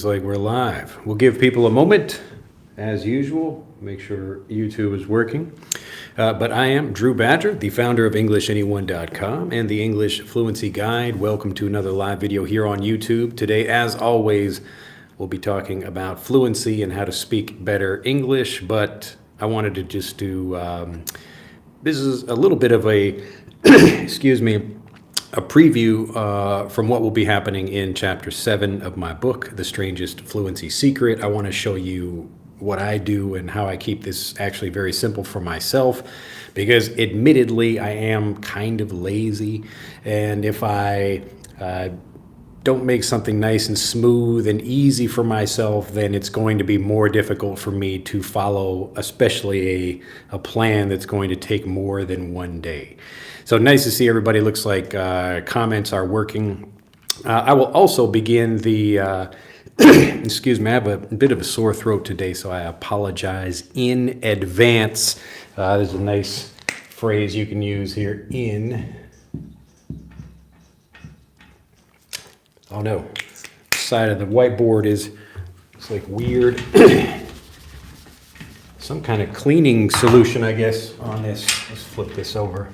like we're live. We'll give people a moment, as usual. Make sure YouTube is working. But I am Drew Badger, the founder of EnglishAnyone.com and the English Fluency Guide. Welcome to another live video here on YouTube. Today, as always, we'll be talking about fluency and how to speak better English. But I wanted to just do, this is a little bit of a, excuse me, a preview from what will be happening in Chapter 7 of my book, The Strangest Fluency Secret. I want to show you what I do and how I keep this actually very simple for myself, because admittedly I am kind of lazy, and if I don't make something nice and smooth and easy for myself, then it's going to be more difficult for me to follow, especially a plan that's going to take more than one day. So nice to see everybody. Looks like comments are working. I will also begin the excuse me, I have a bit of a sore throat today, so I apologize in advance. There's a nice phrase you can use here, in. Oh no, the side of the whiteboard it's like weird. Some kind of cleaning solution, I guess, on this. Let's flip this over.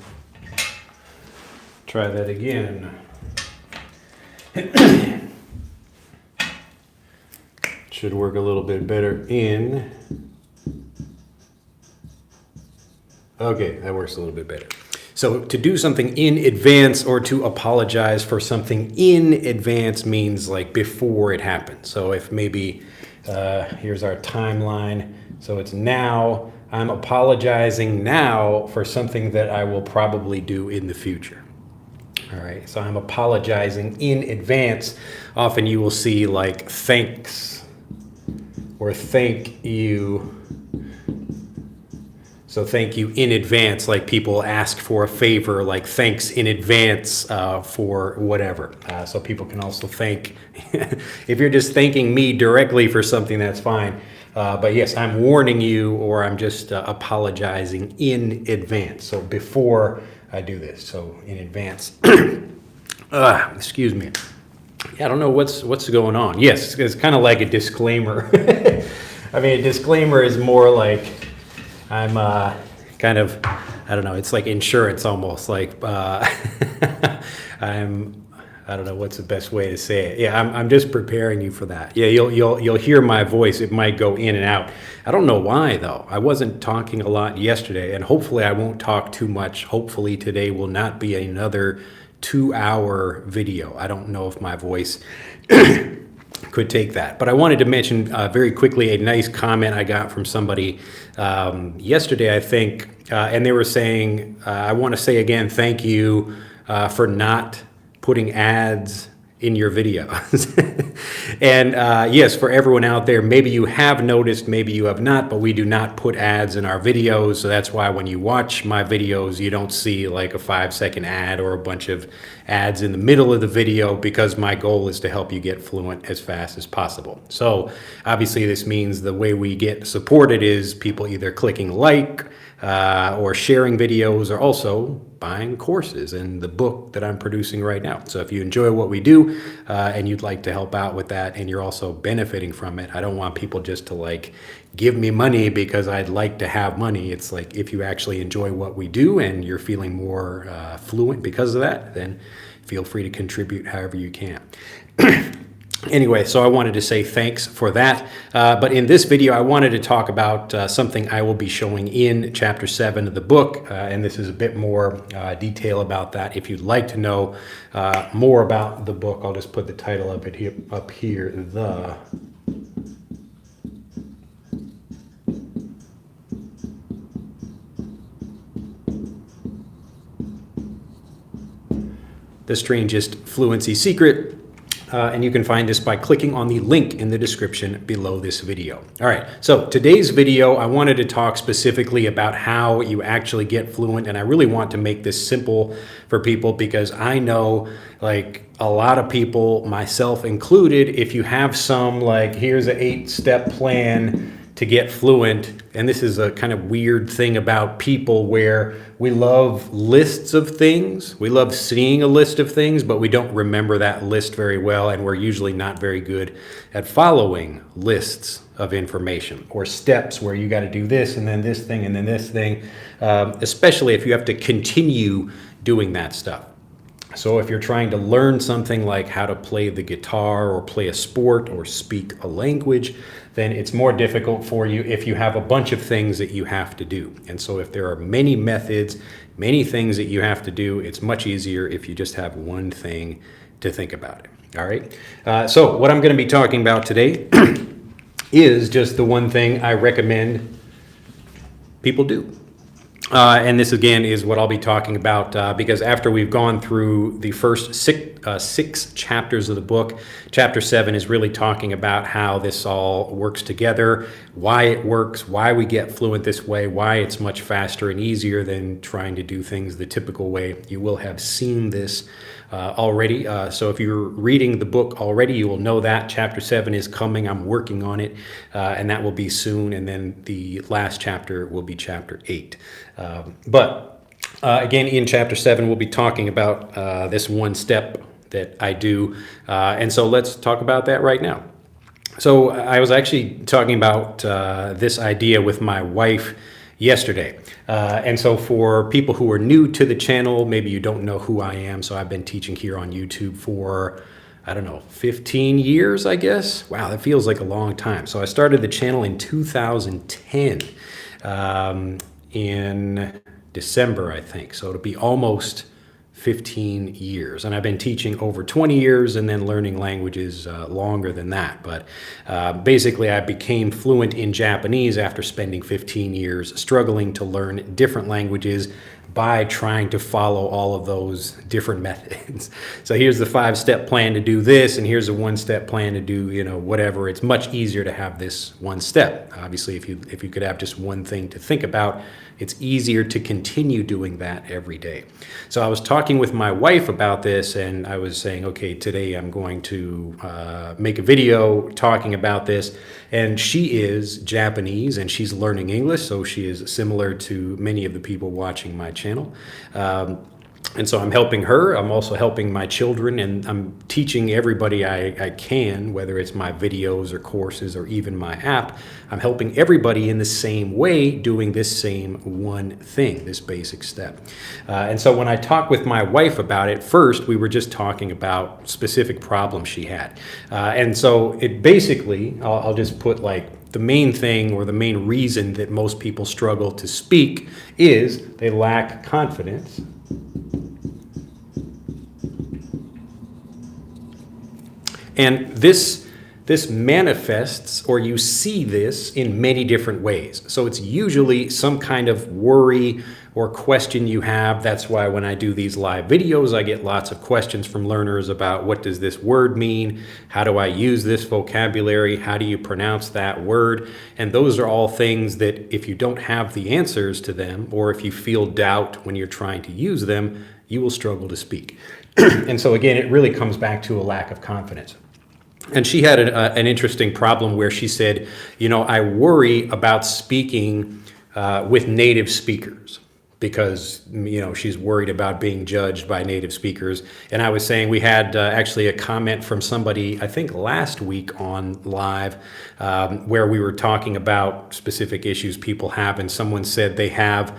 Try that again. Should work a little bit better in. Okay, that works a little bit better. So to do something in advance or to apologize for something in advance means like before it happens. So if maybe, here's our timeline. So it's now, I'm apologizing now for something that I will probably do in the future. All right, so I'm apologizing in advance. Often you will see like thanks or thank you. So thank you in advance, like people ask for a favor, like thanks in advance for whatever. So people can also thank, if you're just thanking me directly for something, that's fine. But yes, I'm warning you, or I'm just apologizing in advance. So before I do this, so in advance. Excuse me. Yeah, I don't know what's going on. Yes, it's kind of like a disclaimer. I mean, a disclaimer is more like I'm kind of, I don't know, it's like insurance almost. Like I don't know what's the best way to say it. Yeah, I'm just preparing you for that. Yeah, you'll hear my voice. It might go in and out. I don't know why though. I wasn't talking a lot yesterday, and hopefully I won't talk too much. Hopefully today will not be another 2-hour video. I don't know if my voice could take that. But I wanted to mention very quickly a nice comment I got from somebody yesterday, I think, and they were saying, I want to say again, thank you for not putting ads in your videos. And yes, for everyone out there, maybe you have noticed, maybe you have not, but we do not put ads in our videos. So that's why when you watch my videos, you don't see like a 5-second ad or a bunch of ads in the middle of the video, because my goal is to help you get fluent as fast as possible. So obviously this means the way we get supported is people either clicking like or sharing videos, or also buying courses and the book that I'm producing right now. So if you enjoy what we do and you'd like to help out with that, and you're also benefiting from it, I don't want people just to like give me money because I'd like to have money. It's like, if you actually enjoy what we do and you're feeling more fluent because of that, then feel free to contribute however you can. Anyway, so I wanted to say thanks for that. But in this video, I wanted to talk about something I will be showing in Chapter 7 of the book. And this is a bit more detail about that. If you'd like to know more about the book, I'll just put the title of it here, The Strangest Fluency Secret. And you can find this by clicking on the link in the description below this video. All right, so today's video, I wanted to talk specifically about how you actually get fluent, and I really want to make this simple for people, because I know like a lot of people, myself included, if you have some like, here's an 8-step plan to get fluent, and this is a kind of weird thing about people where we love lists of things. We love seeing a list of things, but we don't remember that list very well, and we're usually not very good at following lists of information or steps where you got to do this and then this thing and then this thing, especially if you have to continue doing that stuff. So if you're trying to learn something like how to play the guitar or play a sport or speak a language, then it's more difficult for you if you have a bunch of things that you have to do. And so if there are many methods, many things that you have to do, it's much easier if you just have one thing to think about it. All right. So what I'm going to be talking about today is just the one thing I recommend people do. And this again is what I'll be talking about because after we've gone through the first six chapters of the book, chapter 7 is really talking about how this all works together, why it works, why we get fluent this way, why it's much faster and easier than trying to do things the typical way. You will have seen this already. So if you're reading the book already, you will know that chapter 7 is coming. I'm working on it, and that will be soon. And then the last chapter will be chapter 8. But again, in chapter 7, we'll be talking about this one step that I do. And so let's talk about that right now. So I was actually talking about this idea with my wife yesterday. And so for people who are new to the channel, maybe you don't know who I am. So I've been teaching here on YouTube for, I don't know, 15 years, I guess. Wow, that feels like a long time. So I started the channel in 2010 in December, I think. So it'll be almost 15 years. And I've been teaching over 20 years and then learning languages longer than that. But basically, I became fluent in Japanese after spending 15 years struggling to learn different languages by trying to follow all of those different methods. So here's the 5-step plan to do this, and here's a 1-step plan to do, whatever. It's much easier to have this one step. Obviously, if you could have just one thing to think about, it's easier to continue doing that every day. So I was talking with my wife about this, and I was saying, okay, today I'm going to make a video talking about this. And she is Japanese, and she's learning English, so she is similar to many of the people watching my channel. And so I'm helping her. I'm also helping my children, and I'm teaching everybody I can, whether it's my videos or courses or even my app. I'm helping everybody in the same way, doing this same one thing, this basic step. And so when I talked with my wife about it, first we were just talking about specific problems she had. And so it basically, I'll just put like the main thing or the main reason that most people struggle to speak is they lack confidence. And this manifests, or you see this in many different ways. So it's usually some kind of worry or question you have. That's why when I do these live videos, I get lots of questions from learners about what does this word mean? How do I use this vocabulary? How do you pronounce that word? And those are all things that if you don't have the answers to them, or if you feel doubt when you're trying to use them, you will struggle to speak. And so again, it really comes back to a lack of confidence. And she had an interesting problem where she said, I worry about speaking with native speakers because, she's worried about being judged by native speakers. And I was saying we had actually a comment from somebody, I think last week on live, where we were talking about specific issues people have. And someone said they have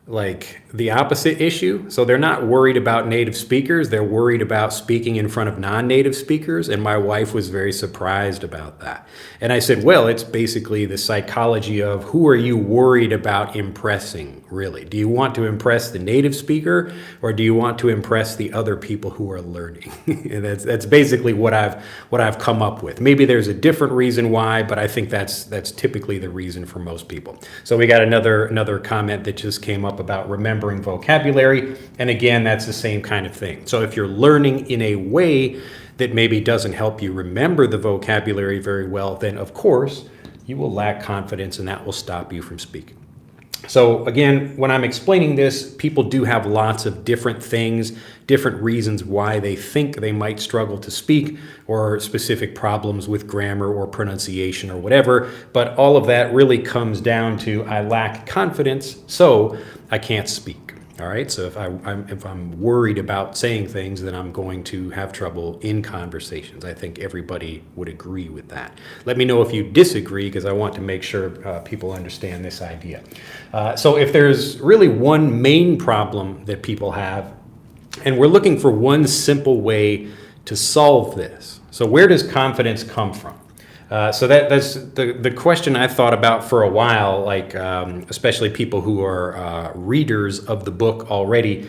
like the opposite issue. So they're not worried about native speakers. They're worried about speaking in front of non-native speakers. And my wife was very surprised about that. And I said, well, it's basically the psychology of who are you worried about impressing, really? Do you want to impress the native speaker, or do you want to impress the other people who are learning? And that's basically what I've come up with. Maybe there's a different reason why, but I think that's typically the reason for most people. So we got another comment that just came up about remembering vocabulary. And again, that's the same kind of thing. So if you're learning in a way that maybe doesn't help you remember the vocabulary very well, then of course you will lack confidence and that will stop you from speaking. So again, when I'm explaining this, people do have lots of different things, different reasons why they think they might struggle to speak, or specific problems with grammar or pronunciation or whatever. But all of that really comes down to I lack confidence, so I can't speak. All right, so if I'm worried about saying things, then I'm going to have trouble in conversations. I think everybody would agree with that. Let me know if you disagree, because I want to make sure people understand this idea. So if there's really one main problem that people have, and we're looking for one simple way to solve this. So where does confidence come from? So that's the question I thought about for a while, like especially people who are readers of the book already.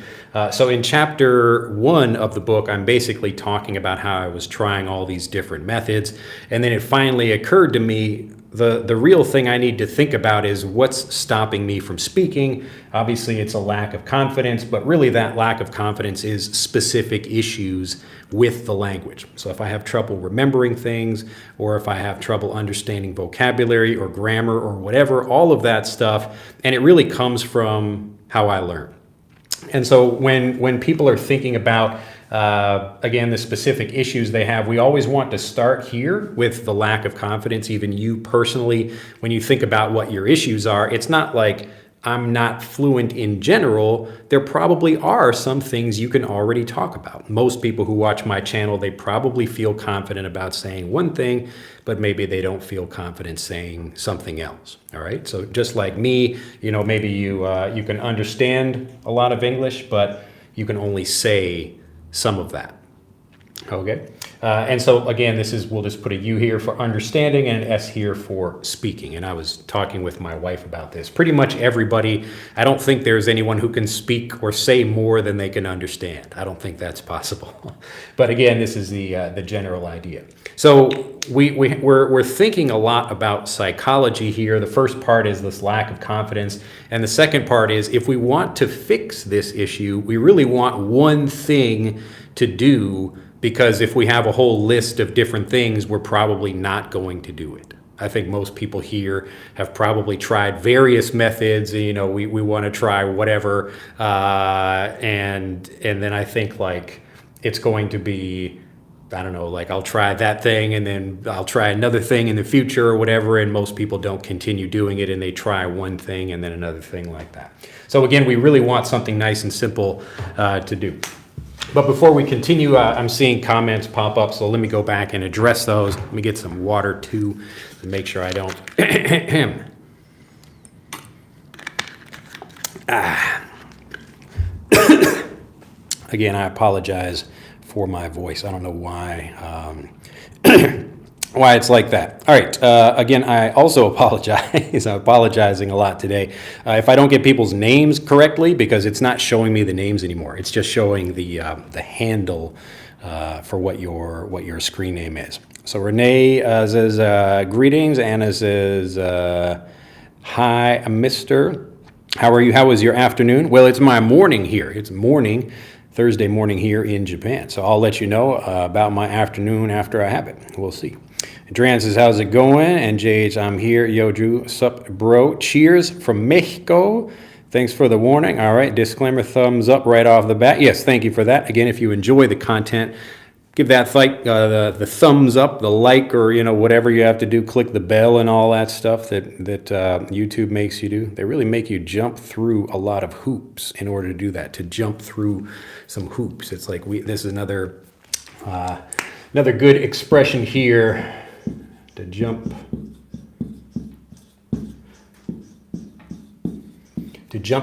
So in chapter 1 of the book, I'm basically talking about how I was trying all these different methods. And then it finally occurred to me, the real thing I need to think about is what's stopping me from speaking. Obviously, it's a lack of confidence, but really that lack of confidence is specific issues with the language. So if I have trouble remembering things, or if I have trouble understanding vocabulary or grammar or whatever, all of that stuff, and it really comes from how I learn. And so when people are thinking about, again, the specific issues they have, we always want to start here with the lack of confidence. Even you personally, when you think about what your issues are, it's not like I'm not fluent in general. There probably are some things you can already talk about. Most people who watch my channel, they probably feel confident about saying one thing, but maybe they don't feel confident saying something else. All right. So just like me, maybe you can understand a lot of English, but you can only say some of that. Okay. And so again, we'll just put a U here for understanding and an S here for speaking. And I was talking with my wife about this. Pretty much everybody, I don't think there's anyone who can speak or say more than they can understand. I don't think that's possible. But again, this is the general idea. So we're thinking a lot about psychology here. The first part is this lack of confidence. And the second part is, if we want to fix this issue, we really want one thing to do, because if we have a whole list of different things, we're probably not going to do it. I think most people here have probably tried various methods. We want to try whatever, and then I think like it's going to be, I don't know, like I'll try that thing and then I'll try another thing in the future or whatever, and most people don't continue doing it, and they try one thing and then another thing like that. So again, we really want something nice and simple to do. But before we continue, I'm seeing comments pop up, so let me go back and address those. Let me get some water too to make sure I don't. Again, I apologize for my voice. I don't know why. Why it's like that. All right. Again, I also apologize. I'm apologizing a lot today. If I don't get people's names correctly, because it's not showing me the names anymore. It's just showing the handle for what your screen name is. So Renee says, greetings. Anna says, hi, Mr. How are you? How was your afternoon? Well, it's my morning here. It's Thursday morning here in Japan. So I'll let you know about my afternoon after I have it. We'll see. Dran says, how's it going? And JH, I'm here. Yo, Drew, sup, bro? Cheers from Mexico. Thanks for the warning. All right, disclaimer, thumbs up right off the bat. Yes, thank you for that. Again, if you enjoy the content, give that the thumbs up, the like, or whatever you have to do. Click the bell and all that stuff that YouTube makes you do. They really make you jump through a lot of hoops in order to do that. To jump through some hoops. It's like this is another good expression here. To jump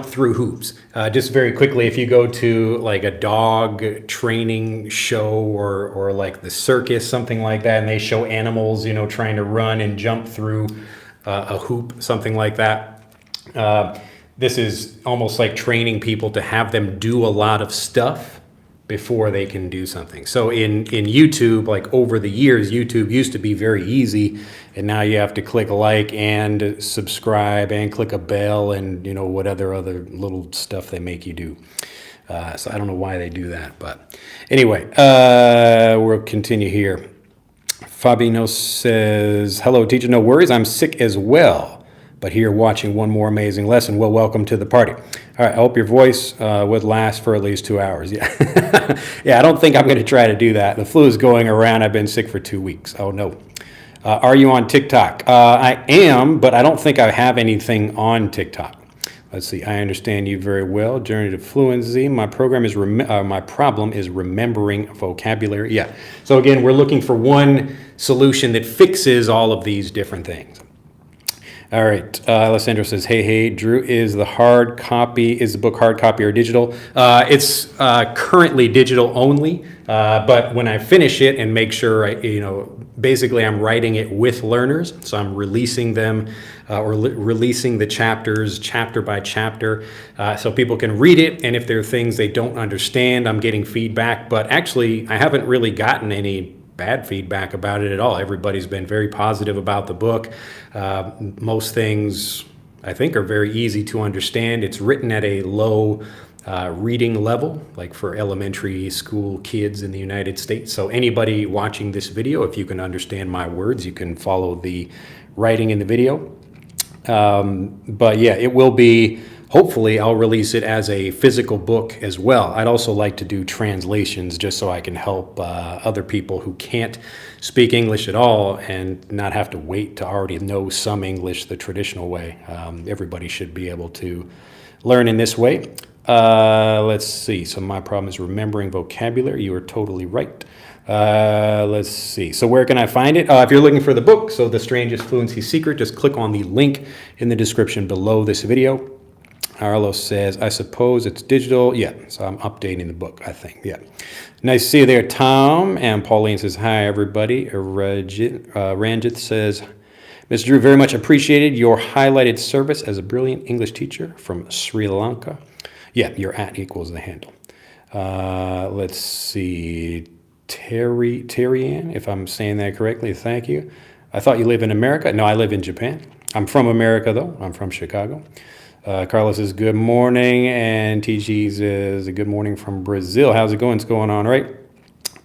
through hoops. Just very quickly, if you go to like a dog training show or like the circus, something like that, and they show animals, trying to run and jump through a hoop, something like that. This is almost like training people to have them do a lot of stuff before they can do something. So in YouTube, like over the years, YouTube used to be very easy, and now you have to click like and subscribe and click a bell and what other little stuff they make you do. So I don't know why they do that, but anyway, we'll continue here. Fabino says, hello teacher, no worries, I'm sick as well, but here watching one more amazing lesson. Well, welcome to the party. All right, I hope your voice would last for at least 2 hours. Yeah, yeah, I don't think I'm going to try to do that. The flu is going around. I've been sick for 2 weeks. Oh, no. Are you on TikTok? I am, but I don't think I have anything on TikTok. Let's see. I understand you very well. Journey to fluency. My problem is remembering vocabulary. Yeah. So again, we're looking for one solution that fixes all of these different things. All right. Alessandro says, hey, Drew, is the book hard copy or digital? It's currently digital only, but when I finish it and make sure, basically I'm writing it with learners, so I'm releasing them releasing the chapters chapter by chapter, so people can read it, and if there are things they don't understand, I'm getting feedback, but actually I haven't really gotten any bad feedback about it at all. Everybody's been very positive about the book. Most things I think are very easy to understand. It's written at a low reading level, like for elementary school kids in the United States. So anybody watching this video, if you can understand my words, you can follow the writing in the video. But yeah, it will be, hopefully I'll release it as a physical book as well. I'd also like to do translations just so I can help other people who can't speak English at all and not have to wait to already know some English the traditional way. Everybody should be able to learn in this way. Let's see. So my problem is remembering vocabulary. You are totally right. Let's see. So where can I find it? If you're looking for the book, so The Strangest Fluency Secret, just click on the link in the description below this video. Carlos says, I suppose it's digital. Yeah, so I'm updating the book, I think. Yeah. Nice to see you there, Tom. And Pauline says, hi, everybody. Ranjit says, Mr. Drew, very much appreciated your highlighted service as a brilliant English teacher from Sri Lanka. Yeah, your @ equals the handle. Let's see. Terry-Ann, if I'm saying that correctly, thank you. I thought you live in America. No, I live in Japan. I'm from America, though. I'm from Chicago. Carlos says, good morning. And TG says, good morning from Brazil. How's it going? It's going on, right?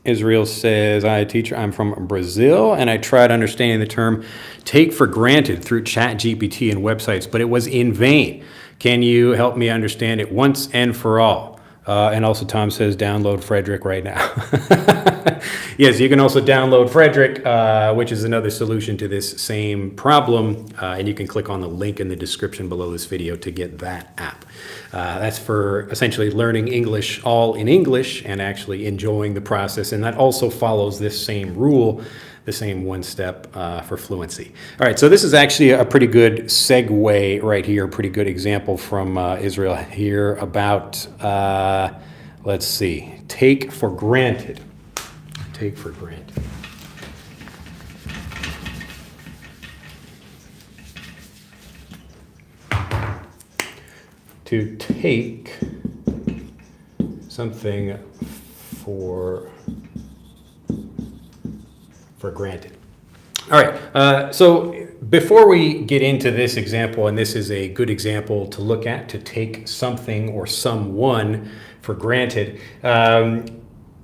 Israel says, hi, teacher. I'm from Brazil, and I tried understanding the term take for granted through ChatGPT and websites, but it was in vain. Can you help me understand it once and for all? And also Tom says, download Frederick right now. Yes, you can also download Frederick, which is another solution to this same problem. And you can click on the link in the description below this video to get that app. That's for essentially learning English all in English and actually enjoying the process. And that also follows this same rule, the same one step for fluency. All right, so this is actually a pretty good segue right here, pretty good example from Israel here about, let's see, take for granted. Take for granted. To take something for granted. All right, so before we get into this example, and this is a good example to look at, to take something or someone for granted,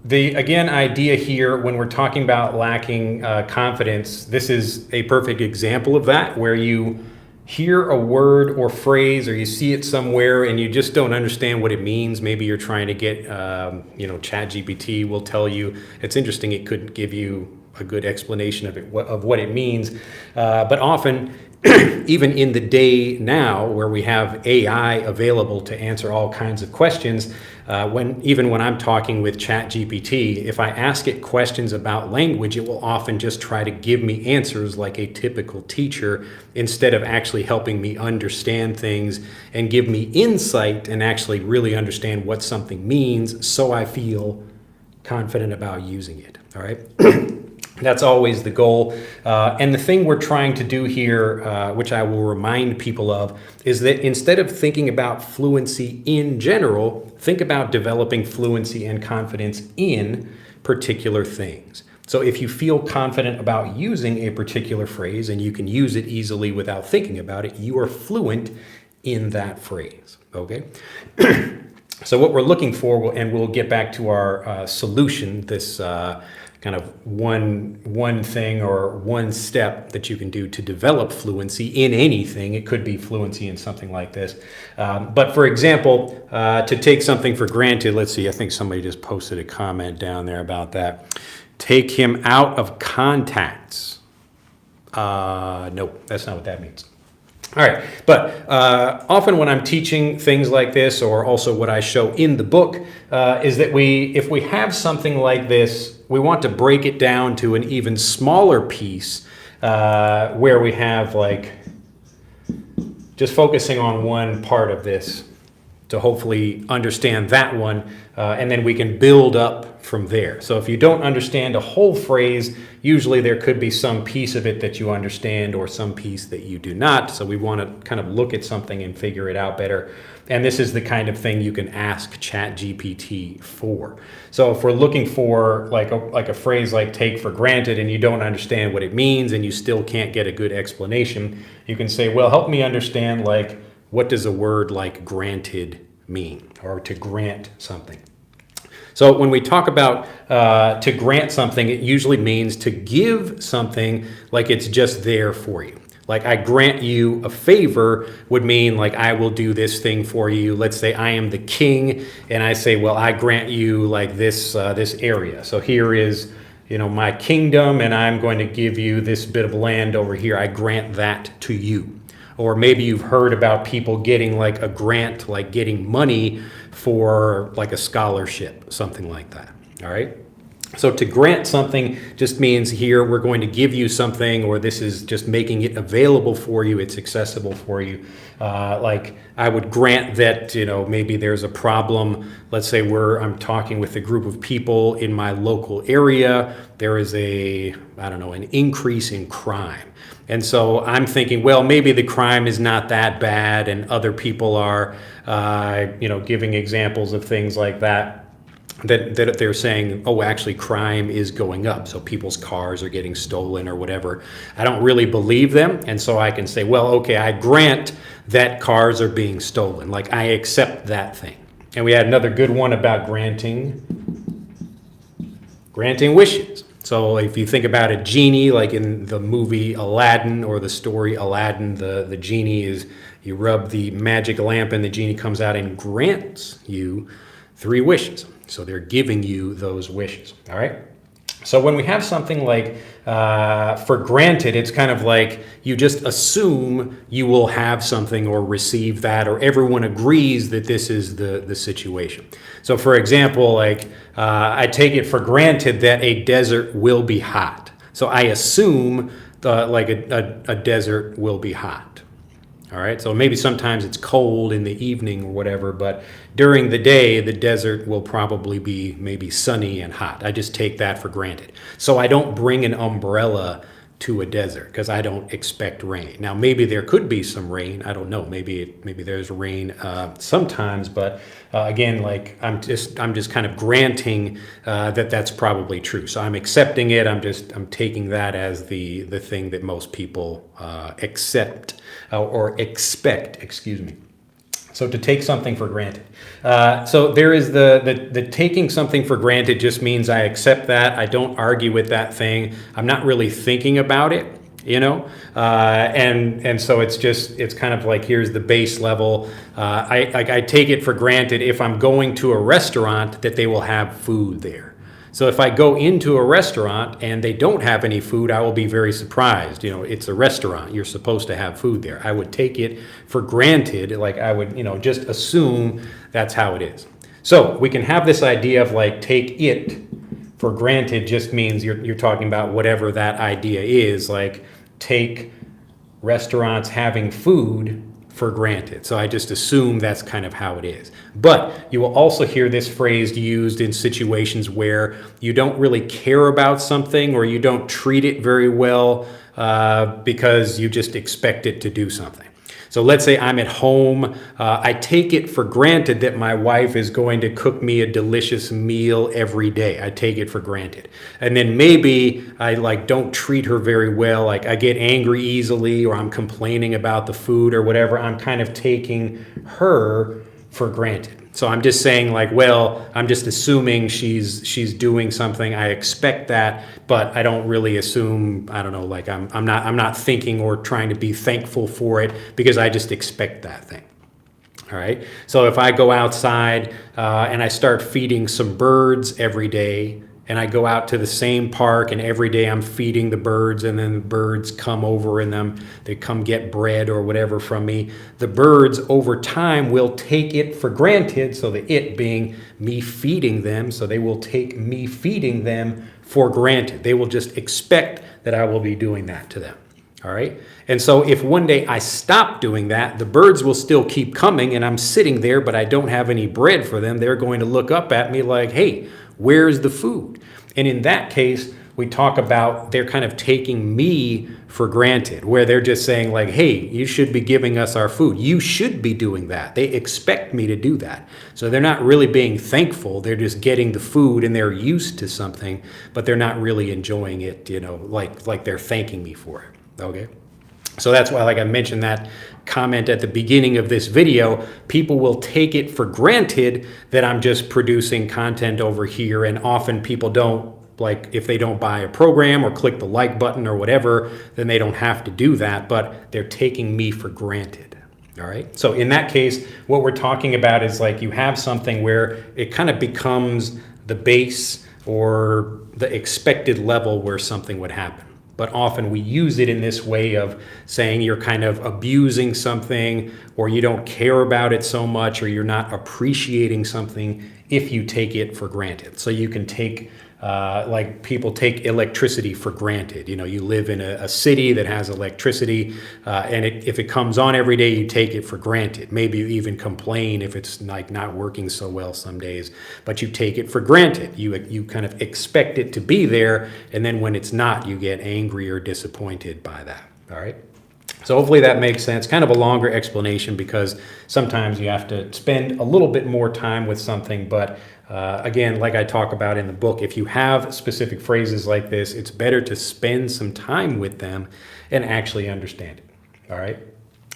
the idea here when we're talking about lacking confidence, this is a perfect example of that, where you hear a word or phrase or you see it somewhere and you just don't understand what it means. Maybe you're trying to get, ChatGPT will tell you. It's interesting, it could give you a good explanation of what it means. But often, even in the day now where we have AI available to answer all kinds of questions, when I'm talking with ChatGPT, if I ask it questions about language, it will often just try to give me answers like a typical teacher instead of actually helping me understand things and give me insight and actually really understand what something means so I feel confident about using it. All right. That's always the goal. And the thing we're trying to do here, which I will remind people of, is that instead of thinking about fluency in general, think about developing fluency and confidence in particular things. So if you feel confident about using a particular phrase and you can use it easily without thinking about it, you are fluent in that phrase, okay? So what we're looking for, and we'll get back to our solution, this kind of one thing or one step that you can do to develop fluency in anything. It could be fluency in something like this. But for example, to take something for granted, let's see, I think somebody just posted a comment down there about that. Take him out of contacts. No, that's not what that means. All right, but often when I'm teaching things like this, or also what I show in the book, is that if we have something like this, we want to break it down to an even smaller piece where we have like just focusing on one part of this to hopefully understand that one, and then we can build up from there. So if you don't understand a whole phrase, usually there could be some piece of it that you understand or some piece that you do not. So we want to kind of look at something and figure it out better. And this is the kind of thing you can ask ChatGPT for. So if we're looking for like a phrase like take for granted and you don't understand what it means and you still can't get a good explanation, you can say, well, help me understand, like, what does a word like granted mean, or to grant something? So when we talk about to grant something, it usually means to give something like it's just there for you. Like I grant you a favor would mean like I will do this thing for you. Let's say I am the king and I say, well, I grant you like this area. So here is, my kingdom, and I'm going to give you this bit of land over here. I grant that to you. Or maybe you've heard about people getting like a grant, like getting money for like a scholarship, something like that. All right. So to grant something just means here we're going to give you something, or this is just making it available for you. It's accessible for you. Like I would grant that, maybe there's a problem. Let's say I'm talking with a group of people in my local area. There is an increase in crime. And so I'm thinking, well, maybe the crime is not that bad, and other people are, giving examples of things like that they're saying, oh, actually crime is going up. So people's cars are getting stolen or whatever. I don't really believe them. And so I can say, well, okay, I grant that cars are being stolen. Like I accept that thing. And we had another good one about granting wishes. So if you think about a genie, like in the movie Aladdin or the story Aladdin, the genie is, you rub the magic lamp and the genie comes out and grants you 3 wishes. So they're giving you those wishes, all right? So when we have something like for granted, it's kind of like you just assume you will have something or receive that, or everyone agrees that this is the situation. So for example, like I take it for granted that a desert will be hot. So I assume a desert will be hot. All right, so maybe sometimes it's cold in the evening or whatever, but during the day, the desert will probably be maybe sunny and hot. I just take that for granted. So I don't bring an umbrella to a desert because I don't expect rain. Now, maybe there could be some rain. I don't know. Maybe there's rain sometimes, but again, like I'm just kind of granting that that's probably true. So I'm accepting it. I'm taking that as the thing that most people accept or expect. Excuse me. So to take something for granted. So there is the taking something for granted just means I accept that. I don't argue with that thing. I'm not really thinking about it, and so it's kind of like, here's the base level. I take it for granted if I'm going to a restaurant that they will have food there. So if I go into a restaurant and they don't have any food, I will be very surprised. It's a restaurant. You're supposed to have food there. I would take it for granted. Like I would, just assume that's how it is. So we can have this idea of like take it for granted just means you're talking about whatever that idea is. Like take restaurants having food for granted. So I just assume that's kind of how it is. But you will also hear this phrase used in situations where you don't really care about something or you don't treat it very well because you just expect it to do something. So let's say I'm at home. I take it for granted that my wife is going to cook me a delicious meal every day. I take it for granted. And then maybe I don't treat her very well. Like I get angry easily, or I'm complaining about the food or whatever. I'm kind of taking her for granted. So I'm just saying like, well, I'm just assuming she's doing something. I expect that, but I don't really assume, I don't know, like I'm not thinking or trying to be thankful for it because I just expect that thing. All right. So if I go outside and I start feeding some birds every day, and I go out to the same park and every day I'm feeding the birds, and then the birds come over and they come get bread or whatever from me, the birds over time will take it for granted. So the it being me feeding them. So they will take me feeding them for granted. They will just expect that I will be doing that to them. All right. And so if one day I stop doing that, the birds will still keep coming and I'm sitting there, but I don't have any bread for them. They're going to look up at me like, hey, where's the food? And in that case, we talk about they're kind of taking me for granted, where they're just saying like, hey, you should be giving us our food. You should be doing that. They expect me to do that. So they're not really being thankful. They're just getting the food and they're used to something, but they're not really enjoying it, like they're thanking me for it. Okay. So that's why, like I mentioned that comment at the beginning of this video, people will take it for granted that I'm just producing content over here. And often people don't, like if they don't buy a program or click the like button or whatever, then they don't have to do that, but they're taking me for granted. All right. So in that case, what we're talking about is like you have something where it kind of becomes the base or the expected level where something would happen. But often we use it in this way of saying you're kind of abusing something, or you don't care about it so much, or you're not appreciating something if you take it for granted. So you can take, like people take electricity for granted. You live in a city that has electricity, and if it comes on every day, you take it for granted. Maybe you even complain if it's like not working so well some days, but you take it for granted. You kind of expect it to be there, and then when it's not, you get angry or disappointed by that. All right. So hopefully that makes sense. Kind of a longer explanation because sometimes you have to spend a little bit more time with something. But again, like I talk about in the book, if you have specific phrases like this, it's better to spend some time with them and actually understand it. All right.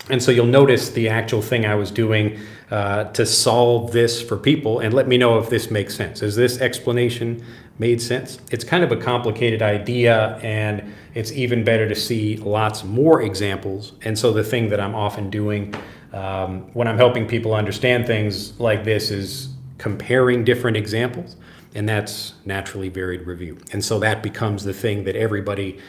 And so you'll notice the actual thing I was doing to solve this for people, and let me know if this makes sense. Has this explanation made sense? It's kind of a complicated idea, and it's even better to see lots more examples. And so the thing that I'm often doing when I'm helping people understand things like this is comparing different examples. And that's naturally varied review. And so that becomes the thing that everybody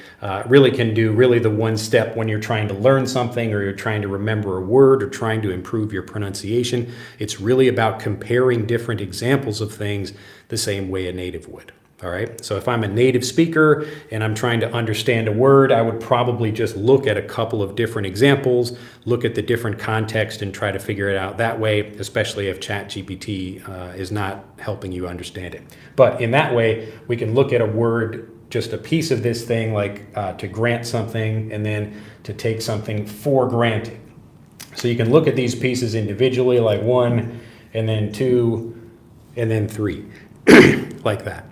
really can do, really the one step when you're trying to learn something or you're trying to remember a word or trying to improve your pronunciation. It's really about comparing different examples of things the same way a native would. All right. So if I'm a native speaker and I'm trying to understand a word, I would probably just look at a couple of different examples, look at the different context and try to figure it out that way, especially if ChatGPT is not helping you understand it. But in that way, we can look at a word, just a piece of this thing, like to grant something and then to take something for granted. So you can look at these pieces individually, like 1 and then 2 and then 3, like that.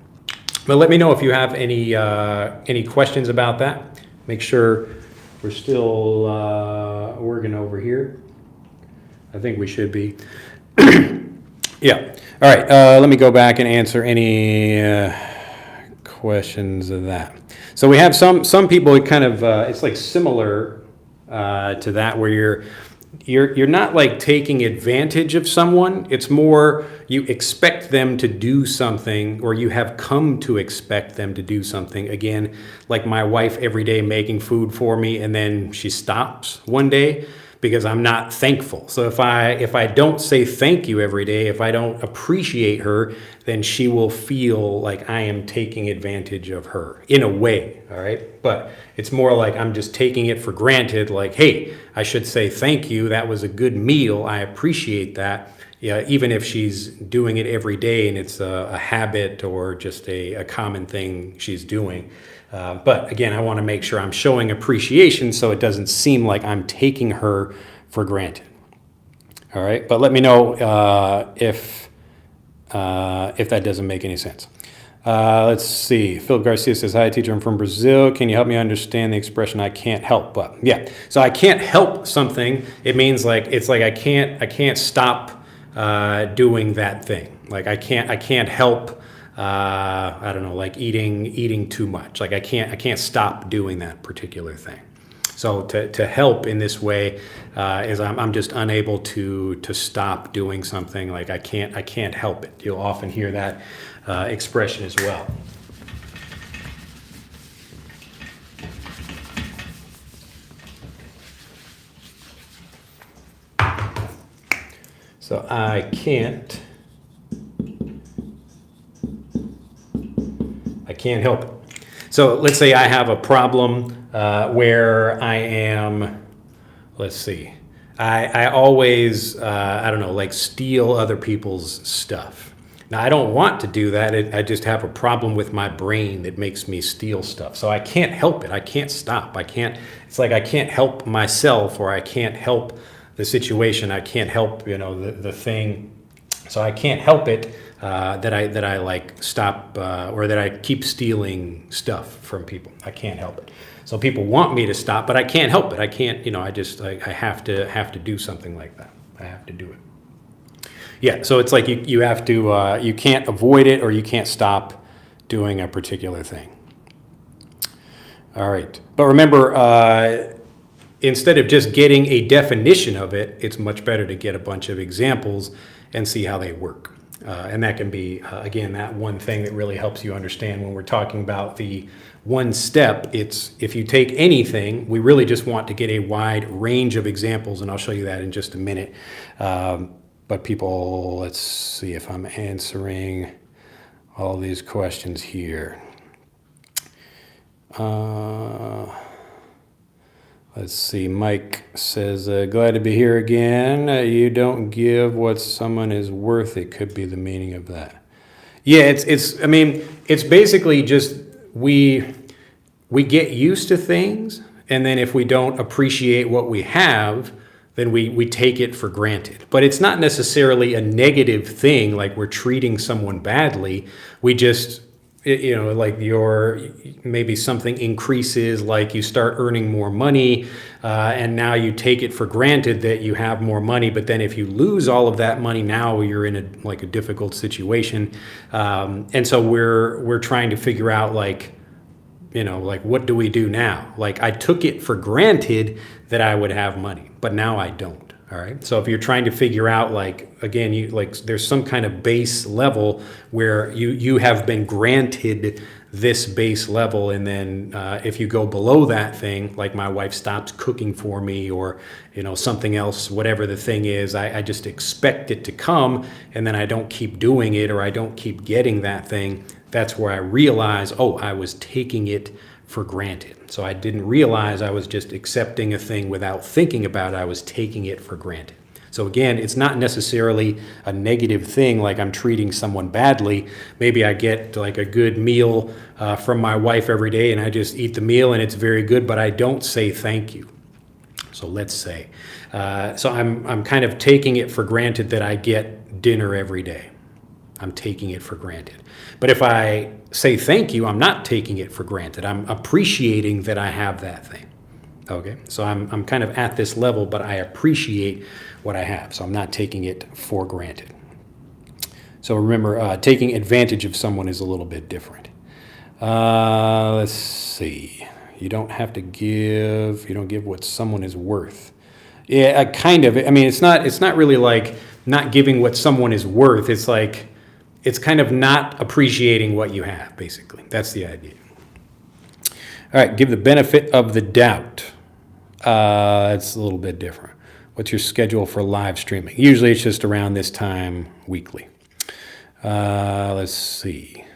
But let me know if you have any questions about that. Make sure we're still working over here. I think we should be. Yeah. All right. Let me go back and answer any questions of that. So we have some people. It kind of it's like similar to that, where you're not like taking advantage of someone. It's more you expect them to do something, or you have come to expect them to do something. Again, like my wife every day making food for me, and then she stops one day because I'm not thankful. So if I don't say thank you every day, if I don't appreciate her, then she will feel like I am taking advantage of her in a way, all right? But it's more like I'm just taking it for granted, like, hey, I should say thank you. That was a good meal. I appreciate that. Yeah, even if she's doing it every day and it's a habit or just a common thing she's doing. But again, I want to make sure I'm showing appreciation so it doesn't seem like I'm taking her for granted. All right, but let me know if that doesn't make any sense. Let's see. Phil Garcia says, hi, teacher, I'm from Brazil. Can you help me understand the expression I can't help but? Yeah, so I can't help something. It means like, it's like I can't stop doing that thing. Like I can't help. I don't know, like eating too much. Like I can't stop doing that particular thing. So to help in this way is I'm just unable to stop doing something. Like I can't help it. You'll often hear that expression as well. So I can't help it. So let's say I have a problem where I am, let's see, I always, I don't know, like steal other people's stuff. Now, I don't want to do that. I just have a problem with my brain that makes me steal stuff. So I can't help it. I can't stop. It's like I can't help myself, or I can't help the situation. I can't help, the thing. So I can't help it that I like stop or that I keep stealing stuff from people. I can't help it. So people want me to stop, but I can't help it. I can't, I have to do something like that. I have to do it. Yeah, so it's like you have to, you can't avoid it, or you can't stop doing a particular thing. All right, but remember, instead of just getting a definition of it, it's much better to get a bunch of examples and see how they work. And that can be, again, that one thing that really helps you understand when we're talking about the one step. It's if you take anything, we really just want to get a wide range of examples, and I'll show you that in just a minute. But people, let's see if I'm answering all these questions here. Let's see, Mike says, glad to be here again. You don't give what someone is worth. It could be the meaning of that. Yeah, it's basically just we get used to things, and then if we don't appreciate what we have, then we take it for granted. But it's not necessarily a negative thing, like we're treating someone badly. We just, like maybe something increases, like you start earning more money, and now you take it for granted that you have more money. But then if you lose all of that money, now you're in a difficult situation. And so we're trying to figure out like what do we do now? Like I took it for granted that I would have money, but now I don't. All right. So if you're trying to figure out, like, again, there's some kind of base level where you have been granted this base level. And then if you go below that thing, like my wife stops cooking for me, or, something else, whatever the thing is, I just expect it to come, and then I don't keep doing it, or I don't keep getting that thing. That's where I realize, I was taking it for granted. So I didn't realize I was just accepting a thing without thinking about it. I was taking it for granted. So again, it's not necessarily a negative thing, like I'm treating someone badly. Maybe I get like a good meal from my wife every day, and I just eat the meal and it's very good, but I don't say thank you. So let's say, so I'm kind of taking it for granted that I get dinner every day. I'm taking it for granted. But if I say thank you, I'm not taking it for granted. I'm appreciating that I have that thing. Okay, so I'm kind of at this level, but I appreciate what I have. So I'm not taking it for granted. So remember, taking advantage of someone is a little bit different. Let's see. You don't have to give. You don't give what someone is worth. Yeah, kind of. I mean, it's not really like not giving what someone is worth. It's like, it's kind of not appreciating what you have, basically. That's the idea. All right, give the benefit of the doubt. It's a little bit different. What's your schedule for live streaming? Usually it's just around this time weekly. Let's see.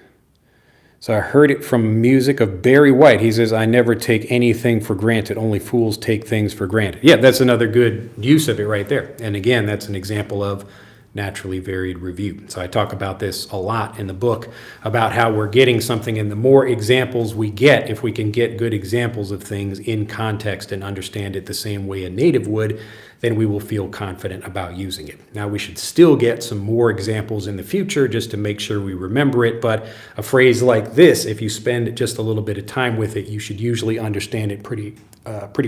So I heard it from music of Barry White. He says, I never take anything for granted. Only fools take things for granted. Yeah, that's another good use of it right there. And again, that's an example of naturally varied review. So I talk about this a lot in the book, about how we're getting something, and the more examples we get, if we can get good examples of things in context and understand it the same way a native would, then we will feel confident about using it. Now, we should still get some more examples in the future just to make sure we remember it, but a phrase like this, if you spend just a little bit of time with it, you should usually understand it pretty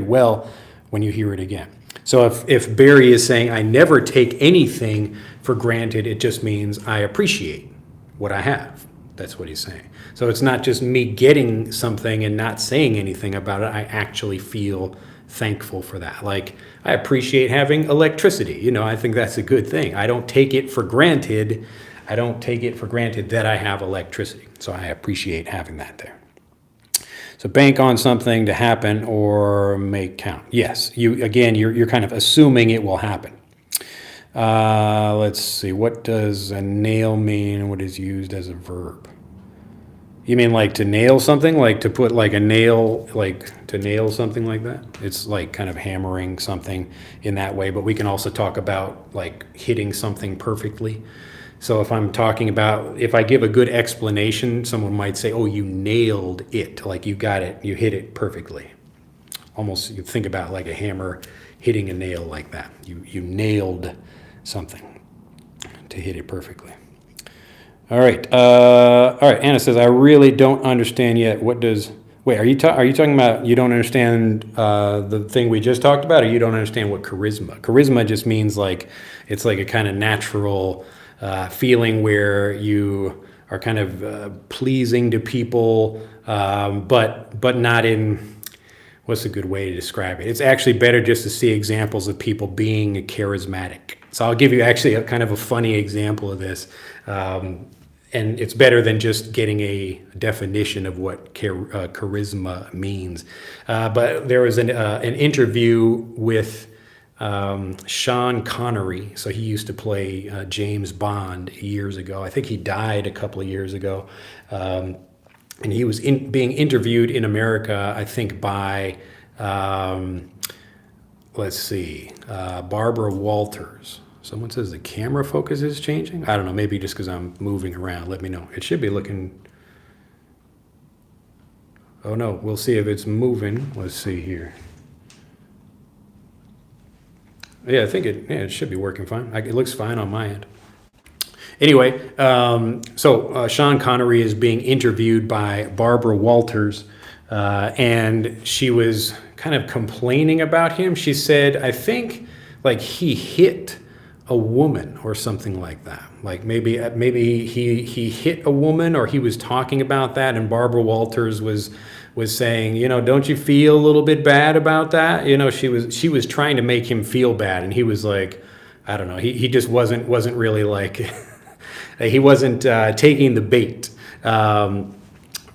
well when you hear it again. So if Barry is saying, I never take anything for granted, it just means I appreciate what I have. That's what he's saying. So it's not just me getting something and not saying anything about it. I actually feel thankful for that. Like, I appreciate having electricity. I think that's a good thing. I don't take it for granted. I don't take it for granted that I have electricity. So I appreciate having that there. So bank on something to happen or make count. Yes, you're kind of assuming it will happen. Let's see, what does a nail mean? What is used as a verb? You mean like to nail something? Like to put like a nail, like to nail something like that? It's like kind of hammering something in that way, but we can also talk about like hitting something perfectly. So if I'm talking about, if I give a good explanation, someone might say, oh, you nailed it. Like you got it, you hit it perfectly. Almost, you think about like a hammer hitting a nail like that. You nailed something to hit it perfectly. All right. Anna says, I really don't understand yet. Are you talking about you don't understand the thing we just talked about, or you don't understand what charisma? Charisma just means like, it's like a kind of natural feeling where you are kind of pleasing to people, but not in, what's a good way to describe it? It's actually better just to see examples of people being charismatic. So I'll give you actually a kind of a funny example of this. And it's better than just getting a definition of what charisma means. But there was an interview with Sean Connery. So he used to play James Bond years ago. I think he died a couple of years ago. And he was being interviewed in America, I think, by, Barbara Walters. Someone says the camera focus is changing. I don't know, maybe just because I'm moving around. Let me know. It should be looking... Oh no, we'll see if it's moving. Let's see here. Yeah, I think it should be working fine. It looks fine on my end. Anyway, Sean Connery is being interviewed by Barbara Walters, and she was kind of complaining about him. She said, I think like he hit a woman or something like that. Like maybe he hit a woman, or he was talking about that, and Barbara Walters was saying, don't you feel a little bit bad about that? She was trying to make him feel bad, and he was like, I don't know, he just wasn't really like he wasn't taking the bait.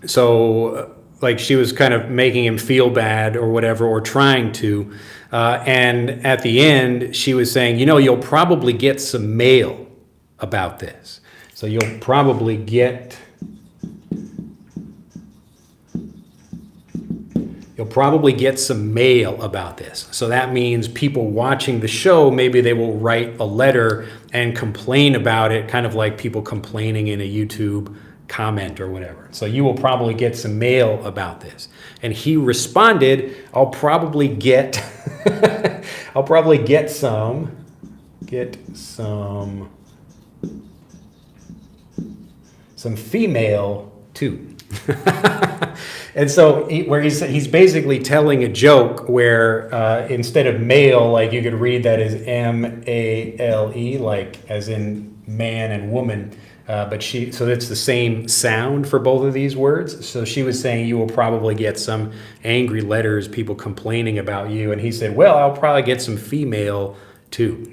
So like she was kind of making him feel bad or whatever, or trying to. And at the end, she was saying, you'll probably get some mail about this. So you'll probably get some mail about this. So that means people watching the show, maybe they will write a letter and complain about it, kind of like people complaining in a YouTube comment or whatever. So you will probably get some mail about this. And he responded, I'll probably get some female too. And so he's basically telling a joke where instead of male, like you could read that as M-A-L-E, like as in man and woman. So it's the same sound for both of these words. So she was saying you will probably get some angry letters, people complaining about you. And he said, well, I'll probably get some female too,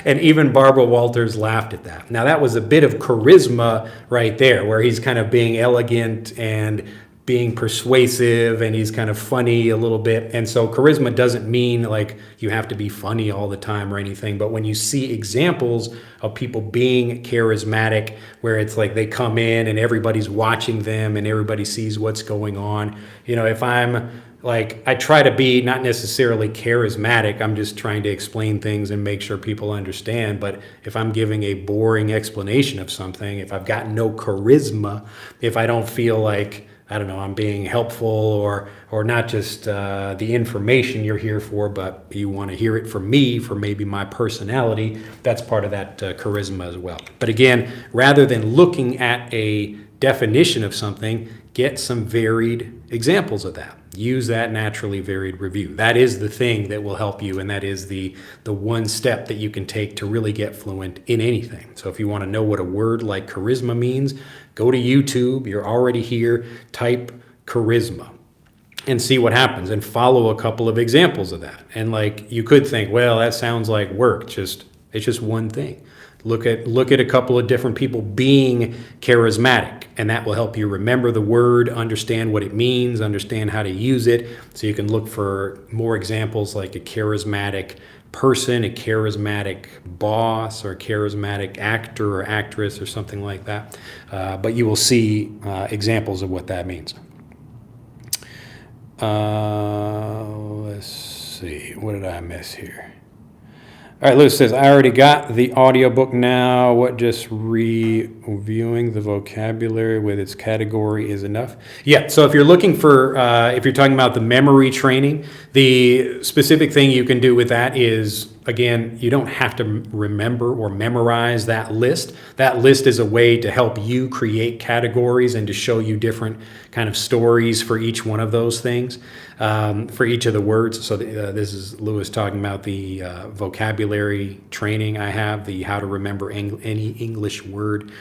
And even Barbara Walters laughed at that. Now that was a bit of charisma right there, where he's kind of being elegant and being persuasive, and he's kind of funny a little bit. And so charisma doesn't mean like you have to be funny all the time or anything, but when you see examples of people being charismatic, where it's like they come in and everybody's watching them and everybody sees what's going on. If I'm like, I try to be not necessarily charismatic, I'm just trying to explain things and make sure people understand. But if I'm giving a boring explanation of something, if I've got no charisma, if I don't feel like, I don't know, I'm being helpful, or not just the information you're here for, but you want to hear it from me, for maybe my personality, that's part of that charisma as well. But again, rather than looking at a definition of something, get some varied examples of that. Use that naturally varied review. That is the thing that will help you, and that is the one step that you can take to really get fluent in anything. So if you want to know what a word like charisma means, go to YouTube. You're already here. Type charisma and see what happens, and follow a couple of examples of that. And like, you could think, well, that sounds like work. It's just one thing. Look at a couple of different people being charismatic, and that will help you remember the word, understand what it means, understand how to use it. So you can look for more examples like a charismatic person, a charismatic boss, or a charismatic actor or actress or something like that. But you will see examples of what that means. Let's see, what did I miss here? All right, Lewis says, I already got the audiobook now. What, just reviewing the vocabulary with its category is enough? Yeah, so if you're looking for, if you're talking about the memory training, the specific thing you can do with that is, again, you don't have to remember or memorize that list. That list is a way to help you create categories and to show you different kind of stories for each one of those things, for each of the words. So this is Lewis talking about the vocabulary training I have, the How to Remember Any English Word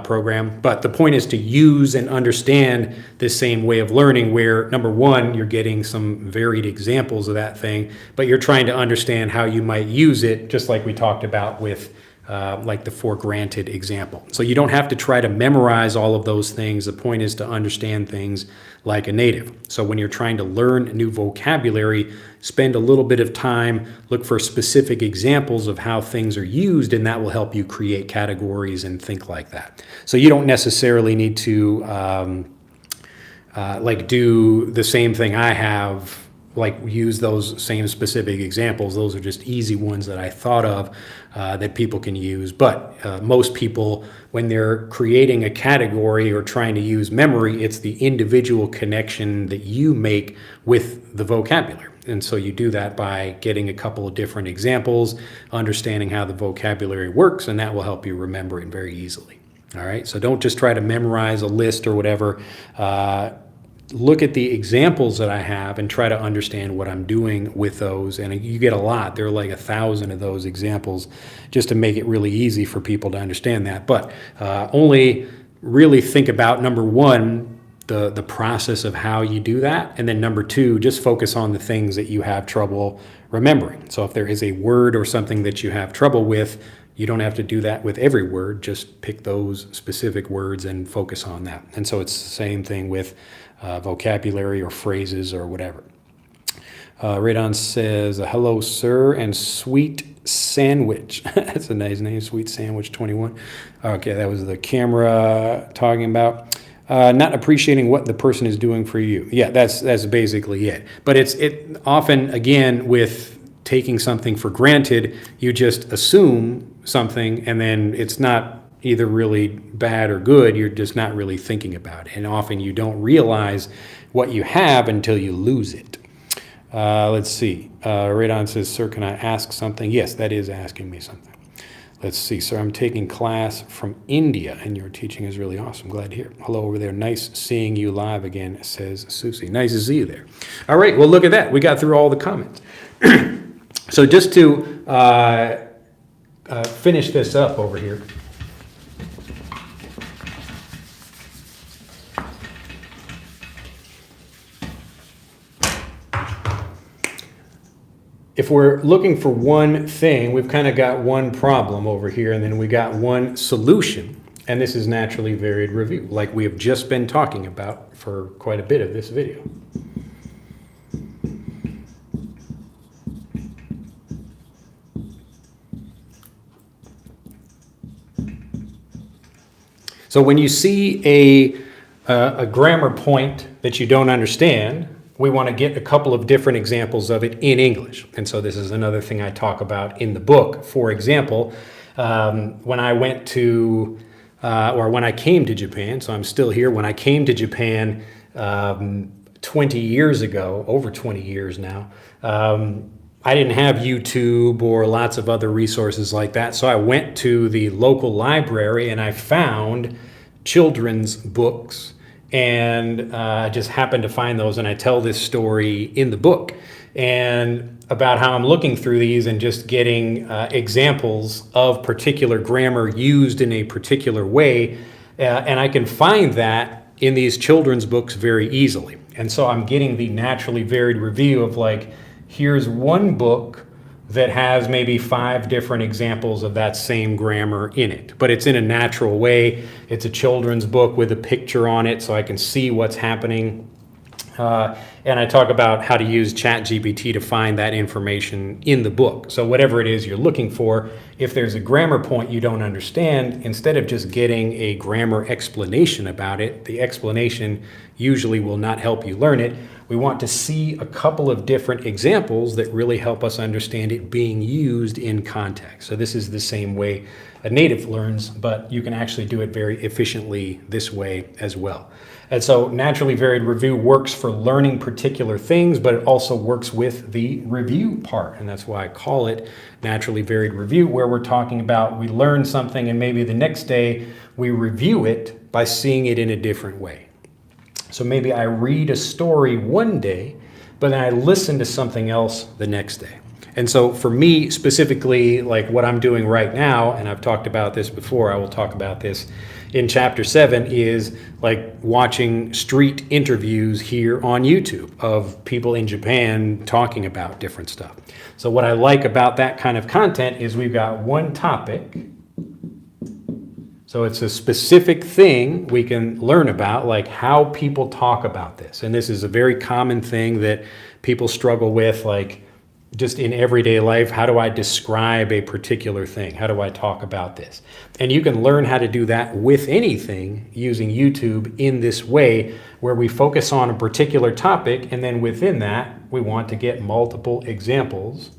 program. But the point is to use and understand this same way of learning where, number one, you're getting some varied examples of that thing, but you're trying to understand how you might use it, just like we talked about with like the for granted example. So you don't have to try to memorize all of those things. The point is to understand things like a native. So when you're trying to learn new vocabulary, spend a little bit of time, look for specific examples of how things are used, and that will help you create categories and think like that. So you don't necessarily need to like do the same thing I have, like use those same specific examples. Those are just easy ones that I thought of that people can use. But most people, when they're creating a category or trying to use memory, it's the individual connection that you make with the vocabulary. And so you do that by getting a couple of different examples, understanding how the vocabulary works, and that will help you remember it very easily. All right, so don't just try to memorize a list or whatever. Look at the examples that I have and try to understand what I'm doing with those. And you get a lot. There are like 1,000 of those examples just to make it really easy for people to understand that. But only really think about, number one, the process of how you do that. And then number two, just focus on the things that you have trouble remembering. So if there is a word or something that you have trouble with, you don't have to do that with every word. Just pick those specific words and focus on that. And so it's the same thing with vocabulary or phrases or whatever. Radon says, hello, sir, and sweet sandwich. That's a nice name, Sweet Sandwich 21. Okay, that was the camera talking about. Not appreciating what the person is doing for you. Yeah, that's basically it. But it often, again, with taking something for granted, you just assume something, and then it's not either really bad or good. You're just not really thinking about it. And often you don't realize what you have until you lose it. Let's see. Radon says, sir, can I ask something? Yes, that is asking me something. Let's see. Sir, I'm taking class from India, and your teaching is really awesome. Glad to hear. Hello over there. Nice seeing you live again, says Susie. Nice to see you there. All right. Well, look at that. We got through all the comments. So just to finish this up over here. If we're looking for one thing, we've kind of got one problem over here, and then we got one solution. And this is naturally varied review, like we have just been talking about for quite a bit of this video. So when you see a grammar point that you don't understand, we want to get a couple of different examples of it in English. And so this is another thing I talk about in the book. For example, when I went to, or when I came to Japan, so I'm still here, when I came to Japan 20 years ago, over 20 years now, I didn't have YouTube or lots of other resources like that. So I went to the local library and I found children's books and I just happened to find those, and I tell this story in the book, and about how I'm looking through these and just getting examples of particular grammar used in a particular way, and I can find that in these children's books very easily. And so I'm getting the naturally varied review of like, here's one book that has maybe 5 different examples of that same grammar in it, but it's in a natural way. It's a children's book with a picture on it, so I can see what's happening. And I talk about how to use ChatGPT to find that information in the book. So whatever it is you're looking for, if there's a grammar point you don't understand, instead of just getting a grammar explanation about it, the explanation usually will not help you learn it. We want to see a couple of different examples that really help us understand it being used in context. So this is the same way a native learns, but you can actually do it very efficiently this way as well. And so naturally varied review works for learning particular things, but it also works with the review part. And that's why I call it naturally varied review, where we're talking about we learn something and maybe the next day we review it by seeing it in a different way. So maybe I read a story one day, but then I listen to something else the next day. And so for me specifically, like what I'm doing right now, and I've talked about this before, I will talk about this in chapter 7, is like watching street interviews here on YouTube of people in Japan talking about different stuff. So what I like about that kind of content is we've got one topic. So it's a specific thing we can learn about, like how people talk about this. And this is a very common thing that people struggle with, like just in everyday life. How do I describe a particular thing? How do I talk about this? And you can learn how to do that with anything using YouTube in this way, where we focus on a particular topic, and then within that, we want to get multiple examples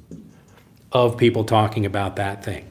of people talking about that thing.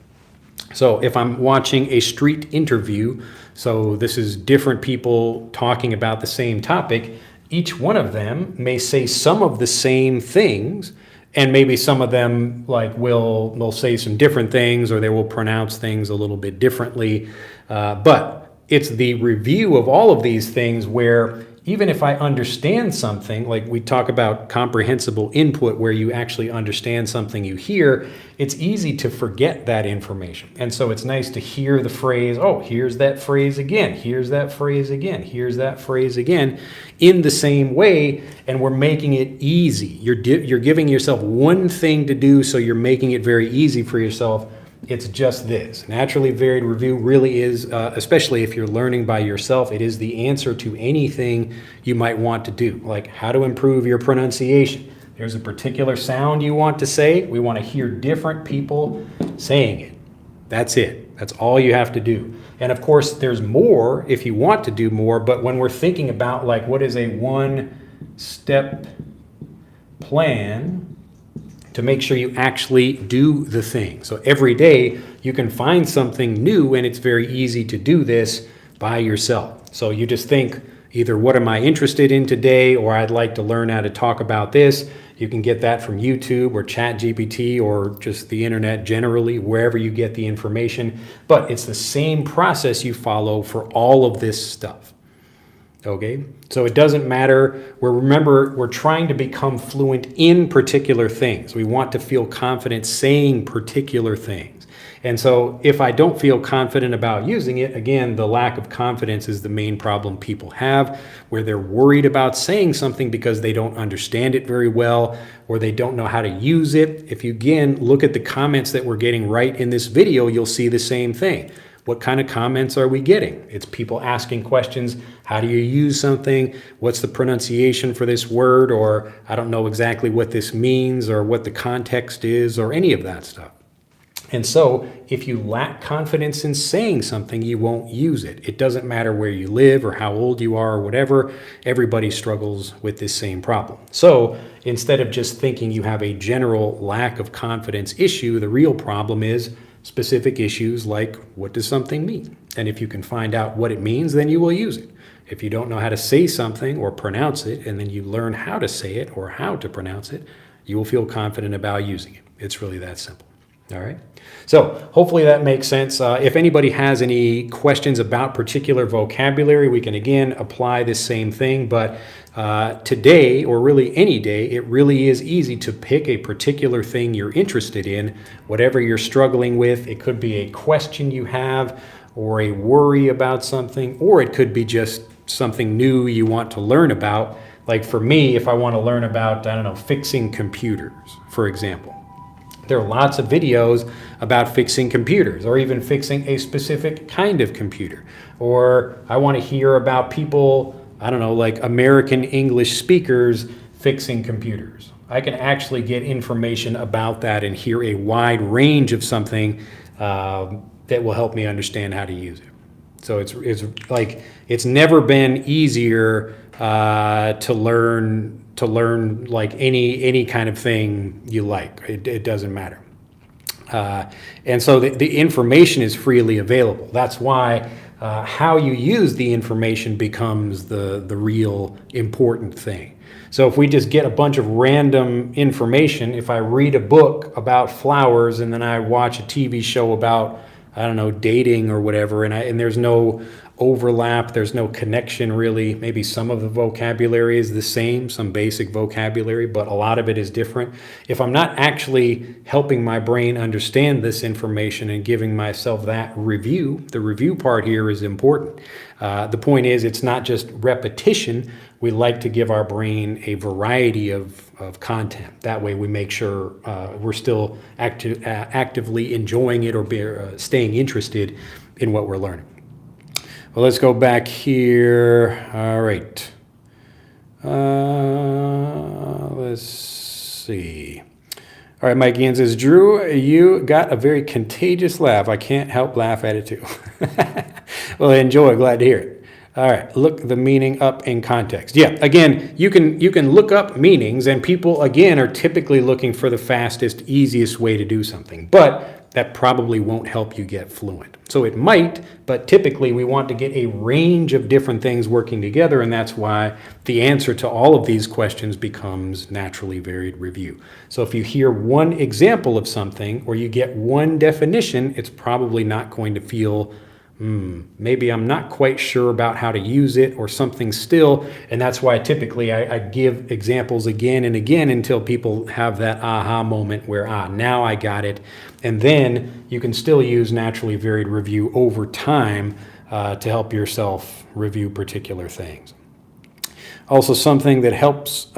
So if I'm watching a street interview, so this is different people talking about the same topic, each one of them may say some of the same things, and maybe some of them like will say some different things, or they will pronounce things a little bit differently. But it's the review of all of these things where even if I understand something, like we talk about comprehensible input, where you actually understand something you hear, it's easy to forget that information. And so it's nice to hear the phrase, oh, here's that phrase again, here's that phrase again, here's that phrase again, in the same way, and we're making it easy. You're giving yourself one thing to do, so you're making it very easy for yourself. It's just this. Naturally varied review really is, especially if you're learning by yourself, it is the answer to anything you might want to do, like how to improve your pronunciation. There's a particular sound you want to say. We want to hear different people saying it. That's it. That's all you have to do. And of course, there's more if you want to do more, but when we're thinking about like what is a one-step plan to make sure you actually do the thing. So every day you can find something new, and it's very easy to do this by yourself. So you just think either what am I interested in today, or I'd like to learn how to talk about this. You can get that from YouTube or ChatGPT or just the internet generally, wherever you get the information. But it's the same process you follow for all of this stuff. Okay, so it doesn't matter. Remember, we're trying to become fluent in particular things. We want to feel confident saying particular things. And so if I don't feel confident about using it, again, the lack of confidence is the main problem people have, where they're worried about saying something because they don't understand it very well, or they don't know how to use it. If you, again, look at the comments that we're getting right in this video, you'll see the same thing. What kind of comments are we getting? It's people asking questions. How do you use something? What's the pronunciation for this word? Or I don't know exactly what this means, or what the context is, or any of that stuff. And so if you lack confidence in saying something, you won't use it. It doesn't matter where you live or how old you are or whatever. Everybody struggles with this same problem. So instead of just thinking you have a general lack of confidence issue, the real problem is specific issues like, what does something mean? And if you can find out what it means, then you will use it. If you don't know how to say something or pronounce it, and then you learn how to say it or how to pronounce it, you will feel confident about using it. It's really that simple. All right. So hopefully that makes sense. If anybody has any questions about particular vocabulary, we can again apply this same thing. But today, or really any day, it really is easy to pick a particular thing you're interested in, whatever you're struggling with. It could be a question you have or a worry about something, or it could be just something new you want to learn about. Like for me, if I want to learn about, I don't know, fixing computers, for example. There are lots of videos about fixing computers or even fixing a specific kind of computer. Or I want to hear about people, I don't know, like American English speakers fixing computers. I can actually get information about that and hear a wide range of something that will help me understand how to use it. So it's like it's never been easier to learn like any kind of thing you like. It doesn't matter. And so the information is freely available. That's why how you use the information becomes the real important thing. So if we just get a bunch of random information, if I read a book about flowers and then I watch a TV show about, I don't know, dating or whatever, and there's no overlap, there's no connection really. Maybe some of the vocabulary is the same, some basic vocabulary, but a lot of it is different. If I'm not actually helping my brain understand this information and giving myself that review, the review part here is important. The point is, it's not just repetition. We like to give our brain a variety of content. That way we make sure we're still actively enjoying it or staying interested in what we're learning. Well, let's go back here. All right. Let's see. All right, Mike Ian says, Drew, you got a very contagious laugh. I can't help laugh at it too. Well, enjoy. Glad to hear it. All right, look the meaning up in context. Yeah, again, you can look up meanings, and people, again, are typically looking for the fastest, easiest way to do something. But that probably won't help you get fluent. So it might, but typically we want to get a range of different things working together, and that's why the answer to all of these questions becomes naturally varied review. So if you hear one example of something or you get one definition, it's probably not going to feel maybe I'm not quite sure about how to use it or something still. And that's why typically I give examples again and again until people have that aha moment where, now I got it. And then you can still use naturally varied review over time to help yourself review particular things. Also, something that helps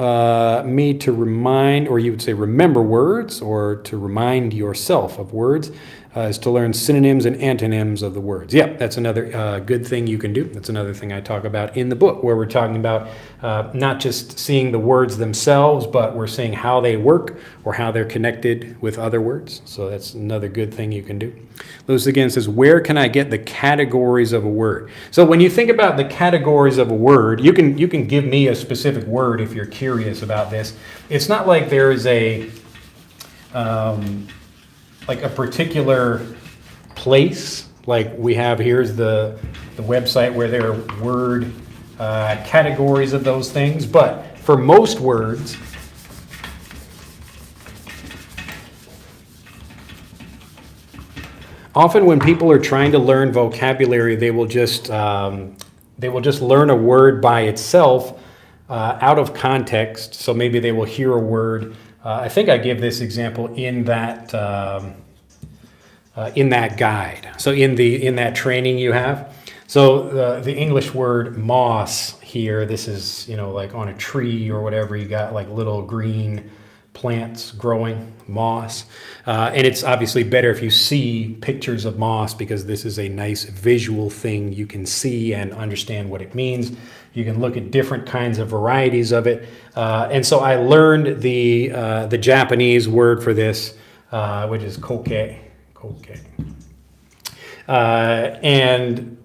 me to remind, or you would say remember words, or to remind yourself of words, is to learn synonyms and antonyms of the words. Yeah, that's another good thing you can do. That's another thing I talk about in the book, where we're talking about not just seeing the words themselves, but we're seeing how they work or how they're connected with other words. So that's another good thing you can do. Lewis again says, where can I get the categories of a word? So when you think about the categories of a word, you can give me a specific word if you're curious about this. It's not like there is a particular place, like we have here's the website where there are word categories of those things. But for most words, often when people are trying to learn vocabulary, they will just learn a word by itself out of context. So maybe they will hear a word. I think I give this example in that guide. So in that training you have. So the English word moss here, this is, like on a tree or whatever, you got like little green plants growing, moss. And it's obviously better if you see pictures of moss, because this is a nice visual thing. You can see and understand what it means. You can look at different kinds of varieties of it. And so I learned the Japanese word for this, which is koke. And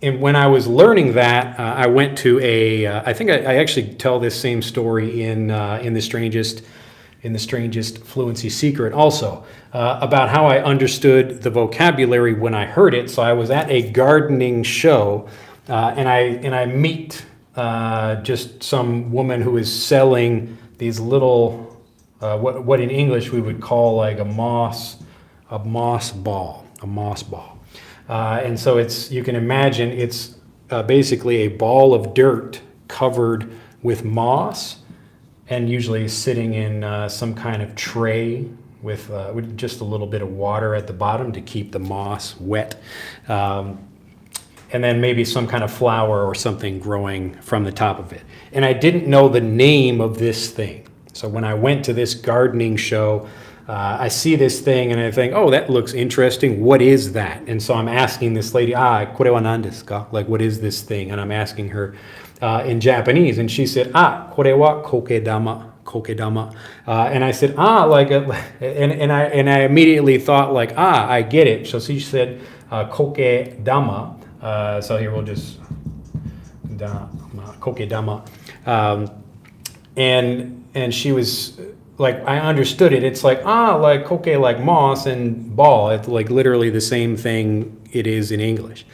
when I was learning that, I went to I think I actually tell this same story in the Strangest Fluency Secret also, about how I understood the vocabulary when I heard it. So I was at a gardening show, and I meet just some woman who is selling these little, what in English we would call like a moss a moss ball, a moss ball. And so you can imagine it's basically a ball of dirt covered with moss, and usually sitting in some kind of tray with just a little bit of water at the bottom to keep the moss wet. And then maybe some kind of flower or something growing from the top of it. And I didn't know the name of this thing. So when I went to this gardening show, I see this thing and I think, oh, that looks interesting. What is that? And so I'm asking this lady, kore wa nan desu ka? Like, what is this thing? And I'm asking her in Japanese. And she said, kore wa kokedama. Kokedama. And I said, and I immediately thought like, I get it. So she said, kokedama. So here we'll just kokedama, and she was like, I understood it. It's like like koke, like moss, and ball. It's like literally the same thing it is in English.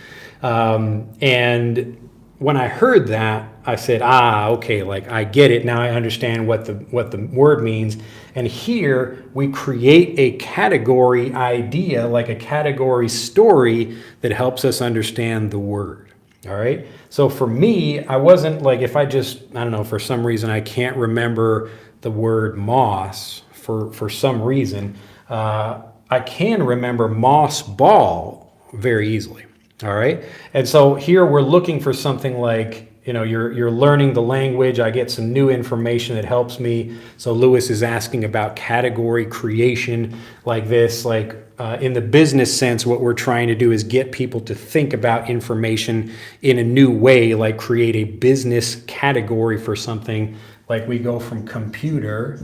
And when I heard that, I said, okay, like I get it now. I understand what the word means. And here we create a category idea, like a category story that helps us understand the word. All right. So for me, I wasn't like, if I don't know, for some reason I can't remember the word moss for some reason, I can remember moss ball very easily. All right. And so here we're looking for something like, you're learning the language. I get some new information that helps me. So Lewis is asking about category creation like this. Like in the business sense, what we're trying to do is get people to think about information in a new way, like create a business category for something. Like we go from computer,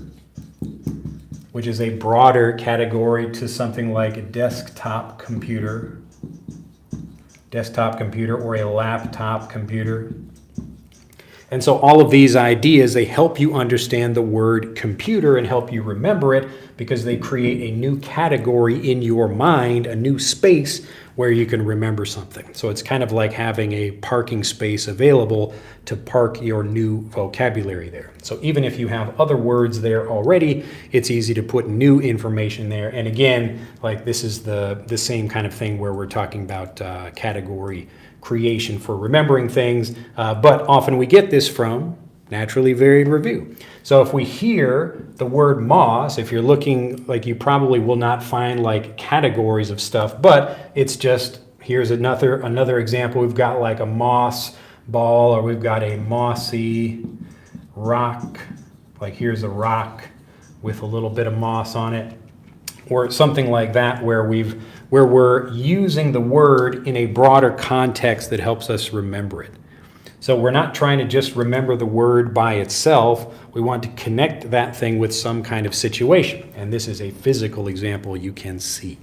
which is a broader category, to something like a desktop computer or a laptop computer. And so all of these ideas, they help you understand the word computer and help you remember it because they create a new category in your mind, a new space where you can remember something. So it's kind of like having a parking space available to park your new vocabulary there. So even if you have other words there already, it's easy to put new information there. And again, like this is the same kind of thing where we're talking about category creation for remembering things, but often we get this from naturally varied review. So if we hear the word moss, if you're looking, like you probably will not find like categories of stuff, but it's just, here's another example. We've got like a moss ball, or we've got a mossy rock, like here's a rock with a little bit of moss on it, or something like that where we're using the word in a broader context that helps us remember it. So we're not trying to just remember the word by itself. We want to connect that thing with some kind of situation. And this is a physical example you can see.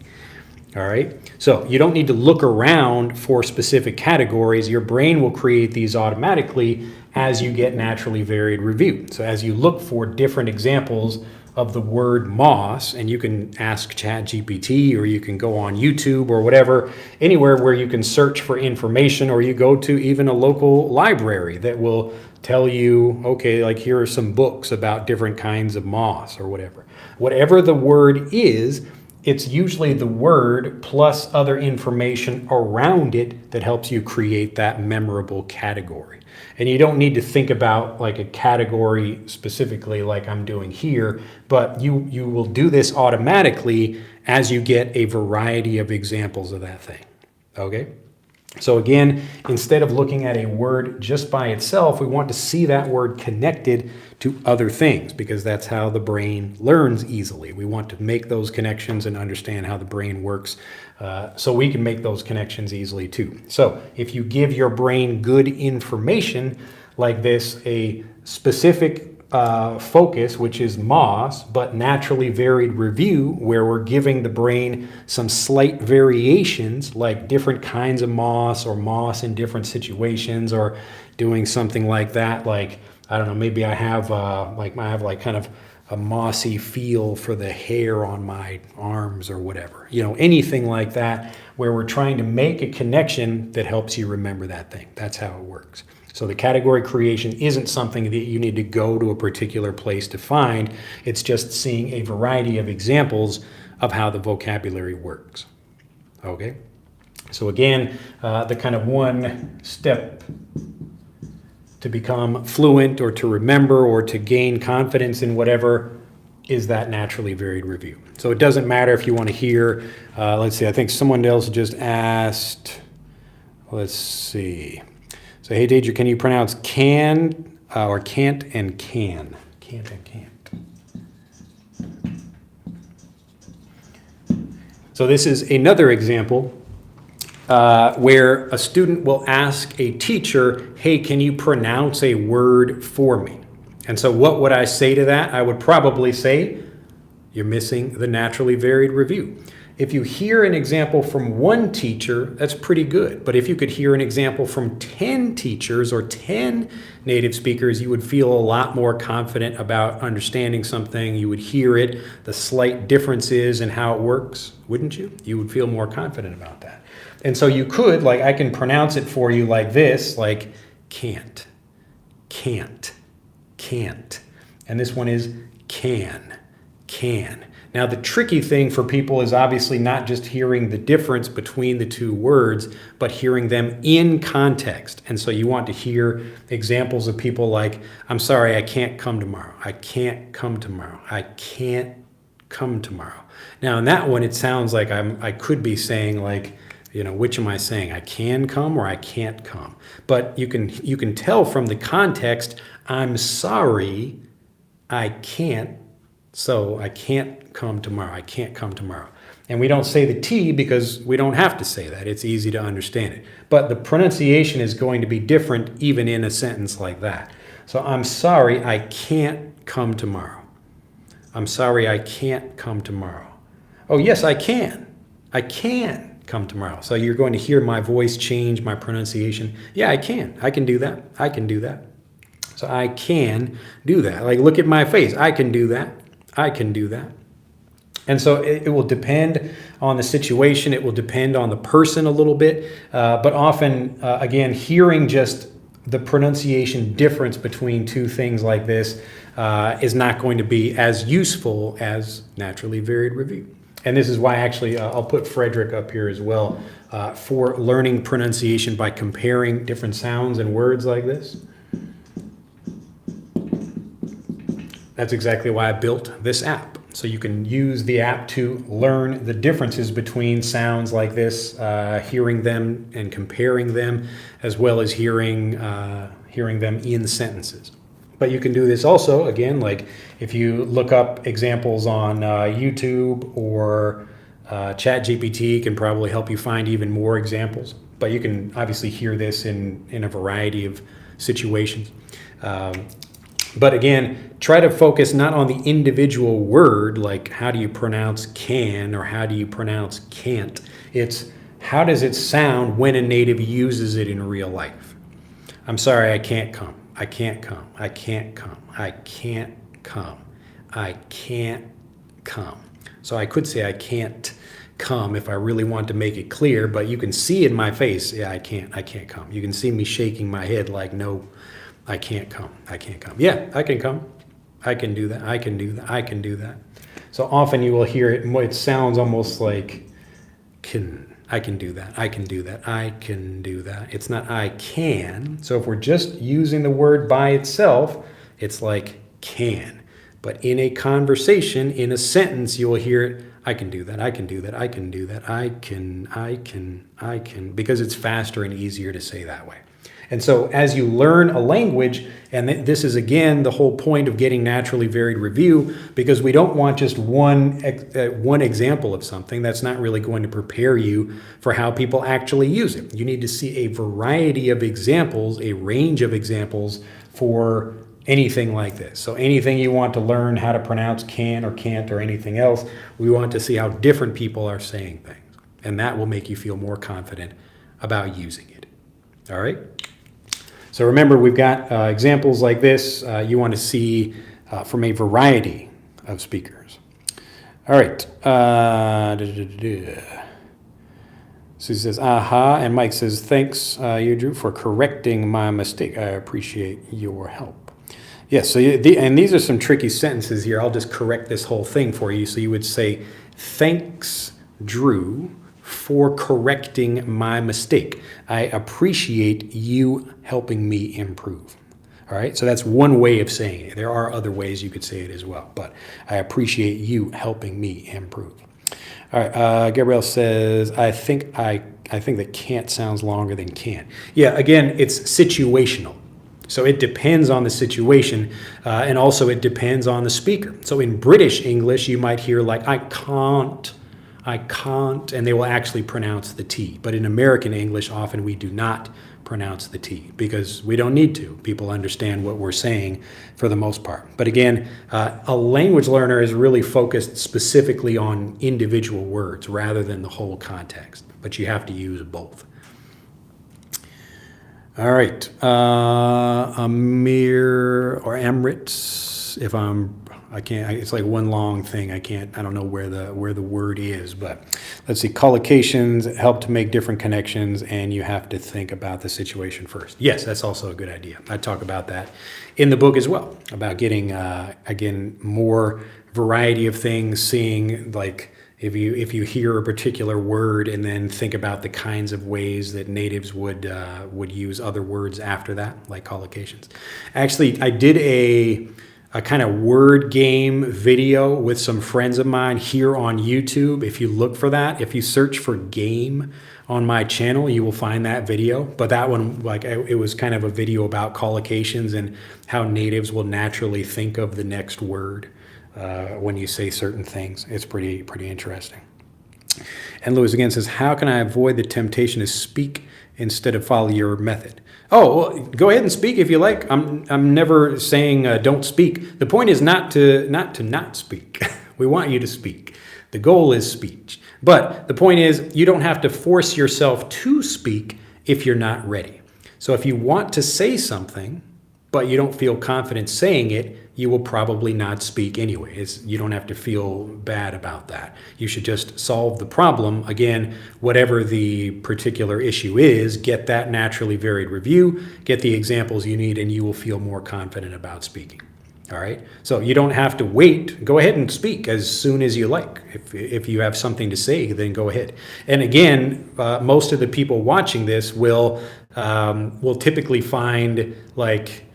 All right. So you don't need to look around for specific categories. Your brain will create these automatically as you get naturally varied review. So as you look for different examples of the word moss, and you can ask ChatGPT, or you can go on YouTube or whatever, anywhere where you can search for information, or you go to even a local library that will tell you, okay, like here are some books about different kinds of moss or whatever. Whatever the word is, it's usually the word plus other information around it that helps you create that memorable category. And you don't need to think about like a category specifically like I'm doing here, but you will do this automatically as you get a variety of examples of that thing. Okay? So again, instead of looking at a word just by itself, we want to see that word connected to other things, because that's how the brain learns easily. We want to make those connections and understand how the brain works, so we can make those connections easily too. So if you give your brain good information like this, a specific focus, which is moss, but naturally varied review, where we're giving the brain some slight variations, like different kinds of moss, or moss in different situations, or doing something like that. Like, I don't know, maybe I have kind of a mossy feel for the hair on my arms or whatever. Anything like that, where we're trying to make a connection that helps you remember that thing. That's how it works. So the category creation isn't something that you need to go to a particular place to find. It's just seeing a variety of examples of how the vocabulary works. Okay? So again, the kind of one step to become fluent or to remember or to gain confidence in whatever is that naturally varied review. So it doesn't matter if you want to hear, let's see, I think someone else just asked, let's see. So, hey, Deidre, can you pronounce can or can't and can? Can't and can't. So this is another example where a student will ask a teacher, hey, can you pronounce a word for me? And so what would I say to that? I would probably say, you're missing the naturally varied review. If you hear an example from one teacher, that's pretty good. But if you could hear an example from 10 teachers or 10 native speakers, you would feel a lot more confident about understanding something. You would hear it, the slight differences in how it works, wouldn't you? You would feel more confident about that. And so you could, like, I can pronounce it for you like this, like can't, can't, can't. And this one is can, can. Now, the tricky thing for people is obviously not just hearing the difference between the two words, but hearing them in context. And so you want to hear examples of people like, I'm sorry, I can't come tomorrow. I can't come tomorrow. I can't come tomorrow. Now, in that one, it sounds like I could be saying like, you know, which am I saying? I can come or I can't come. But you can tell from the context, I'm sorry, I can't. So I can't come tomorrow. I can't come tomorrow. And we don't say the T because we don't have to say that. It's easy to understand it. But the pronunciation is going to be different even in a sentence like that. So I'm sorry, I can't come tomorrow. I'm sorry, I can't come tomorrow. Oh, yes, I can. I can come tomorrow. So you're going to hear my voice change, my pronunciation. Yeah, I can. I can do that. I can do that. So I can do that. Like, look at my face. I can do that. I can do that. And so it will depend on the situation. It will depend on the person a little bit. But often, again, hearing just the pronunciation difference between two things like this is not going to be as useful as naturally varied review. And this is why actually I'll put Frederick up here as well for learning pronunciation by comparing different sounds and words like this. That's exactly why I built this app. So you can use the app to learn the differences between sounds like this, hearing them and comparing them, as well as hearing them in sentences. But you can do this also, again, like if you look up examples on YouTube or ChatGPT can probably help you find even more examples. But you can obviously hear this in a variety of situations. But again, try to focus not on the individual word, like how do you pronounce can or how do you pronounce can't. It's how does it sound when a native uses it in real life. I'm sorry, I can't come. I can't come. I can't come. I can't come. I can't come. So I could say I can't come if I really want to make it clear, but you can see in my face, yeah, I can't come. You can see me shaking my head like, no, I can't come. I can't come. Yeah, I can come. I can do that. I can do that. I can do that. So often you will hear it. It sounds almost like I can do that. I can do that. I can do that. It's not I can. So if we're just using the word by itself, it's like can. But in a conversation, in a sentence, you will hear it. I can do that. I can do that. I can do that. I can, because it's faster and easier to say that way. And so as you learn a language, and this is again the whole point of getting naturally varied review, because we don't want just one example of something. That's not really going to prepare you for how people actually use it. You need to see a variety of examples, a range of examples for anything like this. So anything you want to learn how to pronounce can or can't or anything else, we want to see how different people are saying things. And that will make you feel more confident about using it. All right? So remember, we've got examples like this you want to see from a variety of speakers. All right. Sue says, aha, and Mike says, thanks, Eudrew, for correcting my mistake. I appreciate your help. Yes, so and these are some tricky sentences here. I'll just correct this whole thing for you. So you would say, Thanks, Drew, for correcting my mistake. I appreciate you helping me improve. All right, so that's one way of saying it. There are other ways you could say it as well, but I appreciate you helping me improve. All right, Gabrielle says, I think that can't sounds longer than can. Yeah, again, it's situational. So it depends on the situation, and also it depends on the speaker. So in British English, you might hear like, I can't, and they will actually pronounce the T. But in American English, often we do not pronounce the T because we don't need to. People understand what we're saying for the most part. But again, a language learner is really focused specifically on individual words rather than the whole context. But you have to use both. All right, Amir or Amrit, it's like one long thing. I don't know where the word is, but let's see. Collocations help to make different connections, and you have to think about the situation first. Yes, that's also a good idea. I talk about that in the book as well, about getting, again, more variety of things, seeing like, if you hear a particular word and then think about the kinds of ways that natives would use other words after that, like collocations. Actually, I did a kind of word game video with some friends of mine here on YouTube. If you look for that, if you search for game on my channel, you will find that video. But that one, like, it was kind of a video about collocations and how natives will naturally think of the next word when you say certain things. It's pretty interesting. And Lewis again says, how can I avoid the temptation to speak instead of follow your method? Oh, well, go ahead and speak if you like. I'm never saying don't speak. The point is not to speak. We want you to speak. The goal is speech. But the point is you don't have to force yourself to speak if you're not ready. So if you want to say something, but you don't feel confident saying it, you will probably not speak anyway. You don't have to feel bad about that. You should just solve the problem. Again, whatever the particular issue is, get that naturally varied review, get the examples you need, and you will feel more confident about speaking. All right? So you don't have to wait. Go ahead and speak as soon as you like. If you have something to say, then go ahead. And again, most of the people watching this will typically find like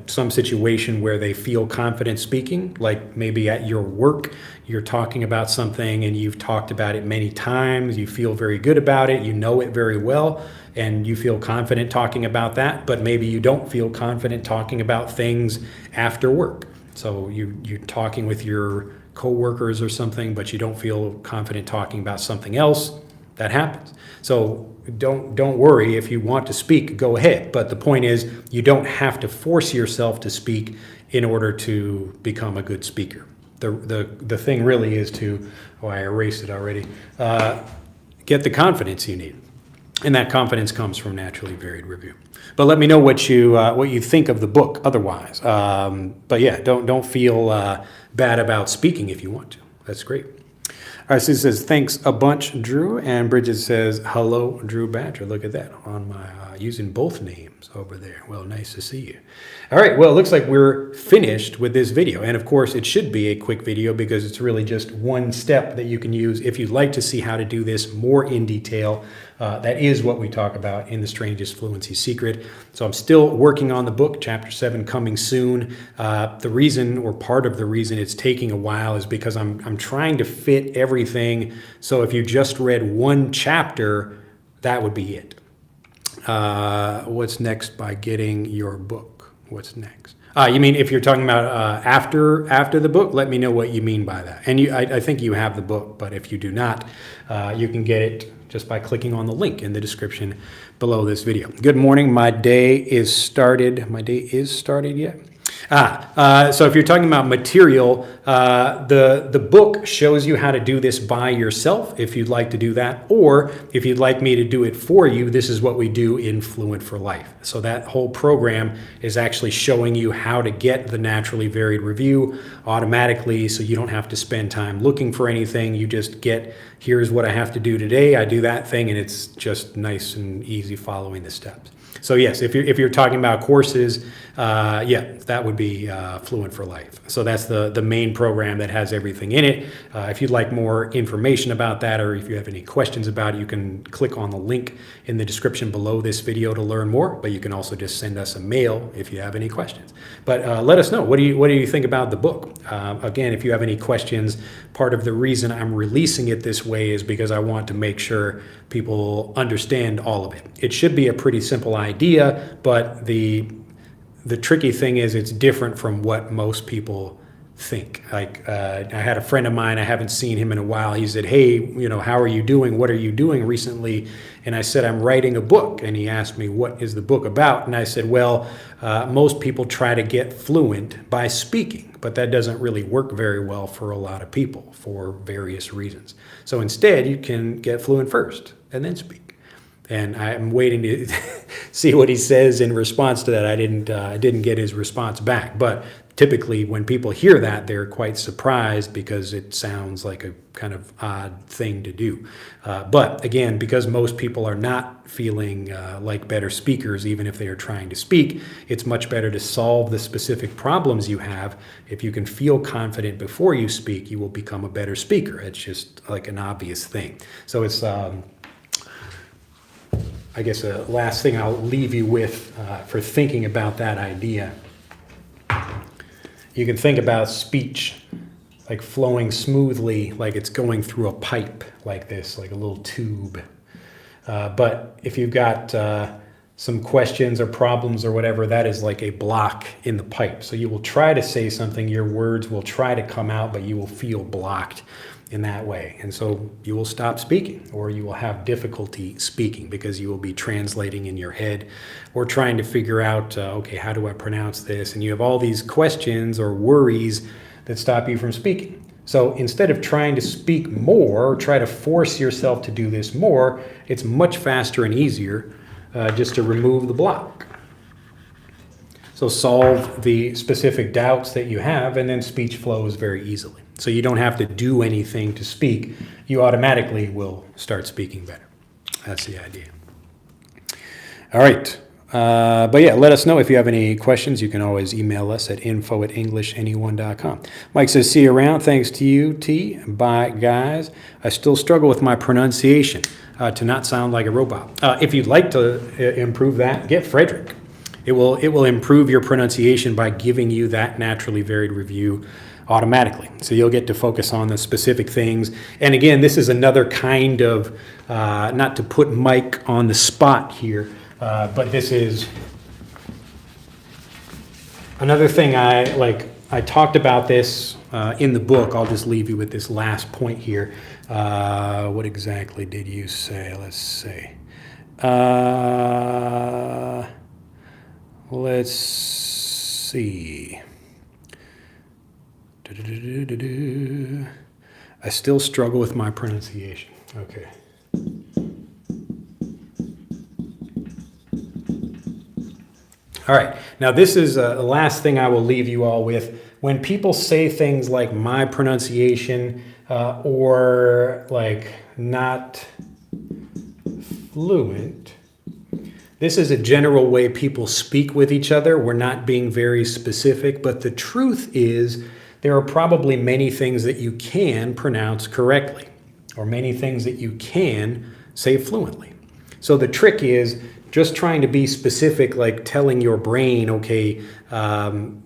some situation where they feel confident speaking, like maybe at your work, you're talking about something and you've talked about it many times, you feel very good about it, you know it very well, and you feel confident talking about that, but maybe you don't feel confident talking about things after work. So you're talking with your coworkers or something, but you don't feel confident talking about something else. That happens. So don't worry. If you want to speak, go ahead. But the point is, you don't have to force yourself to speak in order to become a good speaker. The thing really is to, I erased it already, get the confidence you need. And that confidence comes from naturally varied review. But let me know what you think of the book otherwise. But yeah, don't feel bad about speaking if you want to. That's great. All right, Sue says, thanks a bunch, Drew. And Bridget says, hello, Drew Badger. Look at that on my using both names over there. Well, nice to see you. All right, well, it looks like we're finished with this video. And of course, it should be a quick video because it's really just one step that you can use if you'd like to see how to do this more in detail. That is what we talk about in the Strangest Fluency Secret. So I'm still working on the book, Chapter 7 coming soon. The reason, or part of the reason it's taking a while, is because I'm trying to fit everything. So if you just read one chapter, that would be it. What's next by getting your book? What's next? You mean if you're talking about after the book? Let me know what you mean by that. And I think you have the book, but if you do not, you can get it just by clicking on the link in the description below this video. Good morning. My day is started. My day is started yet? So if you're talking about material, the book shows you how to do this by yourself if you'd like to do that, or if you'd like me to do it for you, this is what we do in Fluent for Life. So that whole program is actually showing you how to get the naturally varied review automatically, so you don't have to spend time looking for anything. You just get, here's what I have to do today, I do that thing, and it's just nice and easy following the steps. So yes, if you're talking about courses, yeah, that would be Fluent for Life. So that's the main program that has everything in it. If you'd like more information about that, or if you have any questions about it, you can click on the link in the description below this video to learn more. But you can also just send us a mail if you have any questions. But let us know. What do you think about the book? Again, if you have any questions, part of the reason I'm releasing it this way is because I want to make sure people understand all of it. It should be a pretty simple idea, but the tricky thing is it's different from what most people think. Like I had a friend of mine, I haven't seen him in a while. He said, "Hey, how are you doing? What are you doing recently?" And I said, "I'm writing a book." And he asked me, "What is the book about?" And I said, "Well, most people try to get fluent by speaking, but that doesn't really work very well for a lot of people for various reasons. So instead, you can get fluent first and then speak." And I'm waiting to see what he says in response to that. I didn't get his response back, but typically when people hear that, they're quite surprised because it sounds like a kind of odd thing to do. But again, because most people are not feeling like better speakers, even if they are trying to speak, it's much better to solve the specific problems you have. If you can feel confident before you speak, you will become a better speaker. It's just like an obvious thing. So it's I guess the last thing I'll leave you with for thinking about that idea. You can think about speech like flowing smoothly, like it's going through a pipe like this, like a little tube. But if you've got some questions or problems or whatever, that is like a block in the pipe. So you will try to say something, your words will try to come out, but you will feel blocked in that way. And so you will stop speaking, or you will have difficulty speaking because you will be translating in your head or trying to figure out, okay, how do I pronounce this? And you have all these questions or worries that stop you from speaking. So instead of trying to speak more or try to force yourself to do this more, it's much faster and easier just to remove the block. So solve the specific doubts that you have, and then speech flows very easily. So you don't have to do anything to speak. You automatically will start speaking better. That's the idea. All right. But yeah, let us know if you have any questions. You can always email us at info@englishanyone.com. Mike says, "See you around. Thanks to you, T. Bye, guys. I still struggle with my pronunciation to not sound like a robot." If you'd like to improve that, get Frederick. It will improve your pronunciation by giving you that naturally varied review automatically. So you'll get to focus on the specific things. And again, this is another kind of, not to put Mike on the spot here, but this is another thing I talked about this in the book. I'll just leave you with this last point here. What exactly did you say? Let's see. Let's see. I still struggle with my pronunciation. Okay. All right. Now, this is the last thing I will leave you all with. When people say things like my pronunciation or like not fluent, this is a general way people speak with each other. We're not being very specific, but the truth is there are probably many things that you can pronounce correctly, or many things that you can say fluently. So the trick is just trying to be specific, like telling your brain, okay,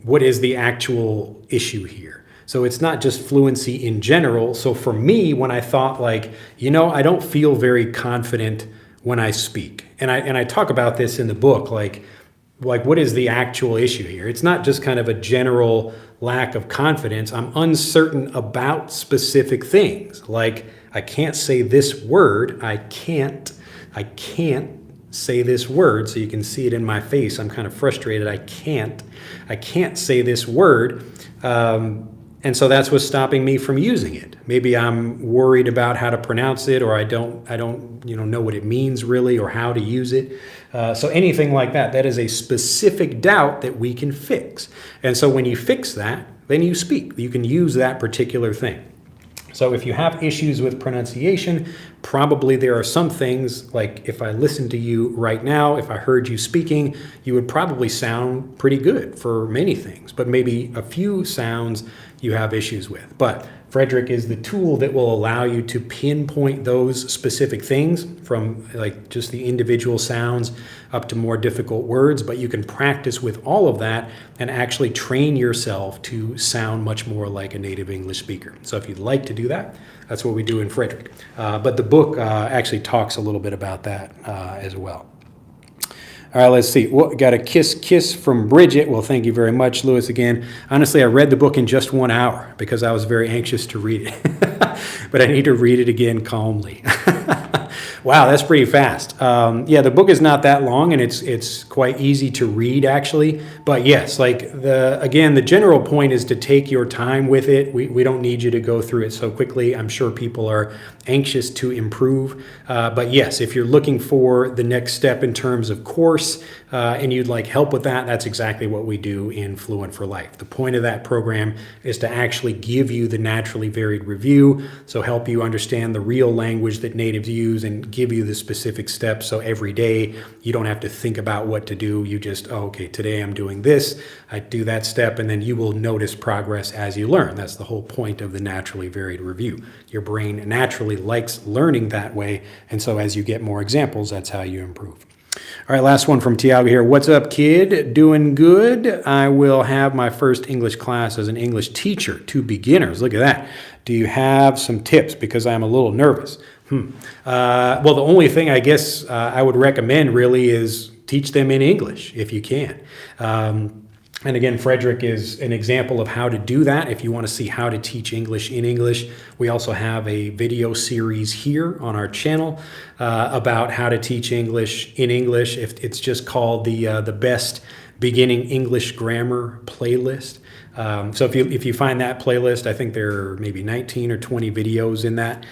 what is the actual issue here? So it's not just fluency in general. So for me, when I thought like, I don't feel very confident when I speak. And I talk about this in the book, like what is the actual issue here? It's not just kind of a general lack of confidence. I'm uncertain about specific things. Like I can't say this word. I can't say this word. So you can see it in my face. I'm kind of frustrated. I can't say this word. And so that's what's stopping me from using it. Maybe I'm worried about how to pronounce it, or I don't know what it means really, or how to use it. So anything like that, that is a specific doubt that we can fix. And so when you fix that, then you speak. You can use that particular thing. So if you have issues with pronunciation, probably there are some things, like if I listened to you right now, if I heard you speaking, you would probably sound pretty good for many things, but maybe a few sounds you have issues with. But Frederick is the tool that will allow you to pinpoint those specific things, from like just the individual sounds up to more difficult words, but you can practice with all of that and actually train yourself to sound much more like a native English speaker. So if you'd like to do that, that's what we do in Frederick. But the book actually talks a little bit about that as well. All right, let's see. Well, got a kiss from Bridget. Well, thank you very much, Lewis, again. Honestly, I read the book in just 1 hour because I was very anxious to read it. But I need to read it again calmly. Wow, that's pretty fast. Yeah, the book is not that long, and it's quite easy to read, actually. But yes, like the general point is to take your time with it. We don't need you to go through it so quickly. I'm sure people are anxious to improve. But yes, if you're looking for the next step in terms of course, and you'd like help with that, that's exactly what we do in Fluent for Life. The point of that program is to actually give you the naturally varied review, so help you understand the real language that natives use and give you the specific steps, so every day you don't have to think about what to do. You just, oh, okay, today I'm doing this, I do that step, and then you will notice progress as you learn. That's the whole point of the naturally varied review. Your brain naturally likes learning that way, and so as you get more examples, that's how you improve. All right, last one from Tiago here. What's up, kid? Doing good. I will have my first English class as an English teacher to beginners. Look at that. Do you have some tips? Because I'm a little nervous. Well, the only thing I guess I would recommend really is teach them in English if you can. And again, Frederick is an example of how to do that. If you want to see how to teach English in English, we also have a video series here on our channel about how to teach English in English. It's just called the Best Beginning English Grammar Playlist. So if you find that playlist, I think there are maybe 19 or 20 videos in that.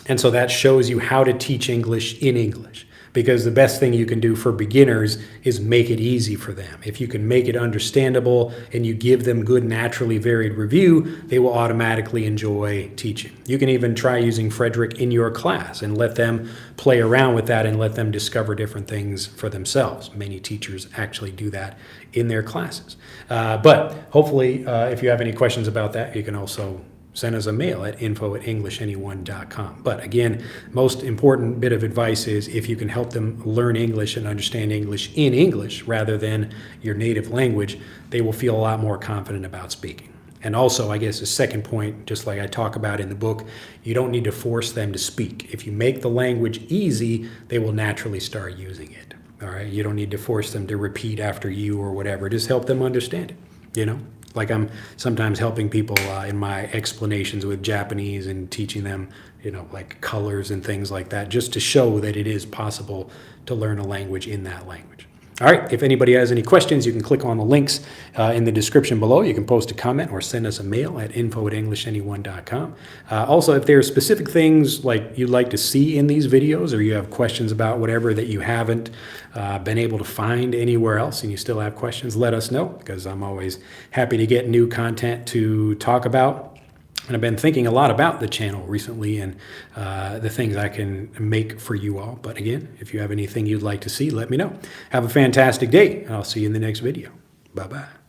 And so that shows you how to teach English in English. Because the best thing you can do for beginners is make it easy for them. If you can make it understandable and you give them good naturally varied review, they will automatically enjoy teaching. You can even try using Frederick in your class and let them play around with that and let them discover different things for themselves. Many teachers actually do that in their classes. But hopefully, if you have any questions about that, you can also send us a mail at info@englishanyone.com. But again, most important bit of advice is if you can help them learn English and understand English in English rather than your native language, they will feel a lot more confident about speaking. And also, I guess the second point, just like I talk about in the book, you don't need to force them to speak. If you make the language easy, they will naturally start using it. All right, you don't need to force them to repeat after you or whatever. Just help them understand it, you know? Like I'm sometimes helping people in my explanations with Japanese and teaching them, you know, like colors and things like that, just to show that it is possible to learn a language in that language. All right, if anybody has any questions, you can click on the links in the description below. You can post a comment or send us a mail at info@englishanyone.com. Also, if there are specific things like you'd like to see in these videos or you have questions about whatever that you haven't been able to find anywhere else and you still have questions, let us know, because I'm always happy to get new content to talk about. And I've been thinking a lot about the channel recently and the things I can make for you all. But again, if you have anything you'd like to see, let me know. Have a fantastic day, and I'll see you in the next video. Bye-bye.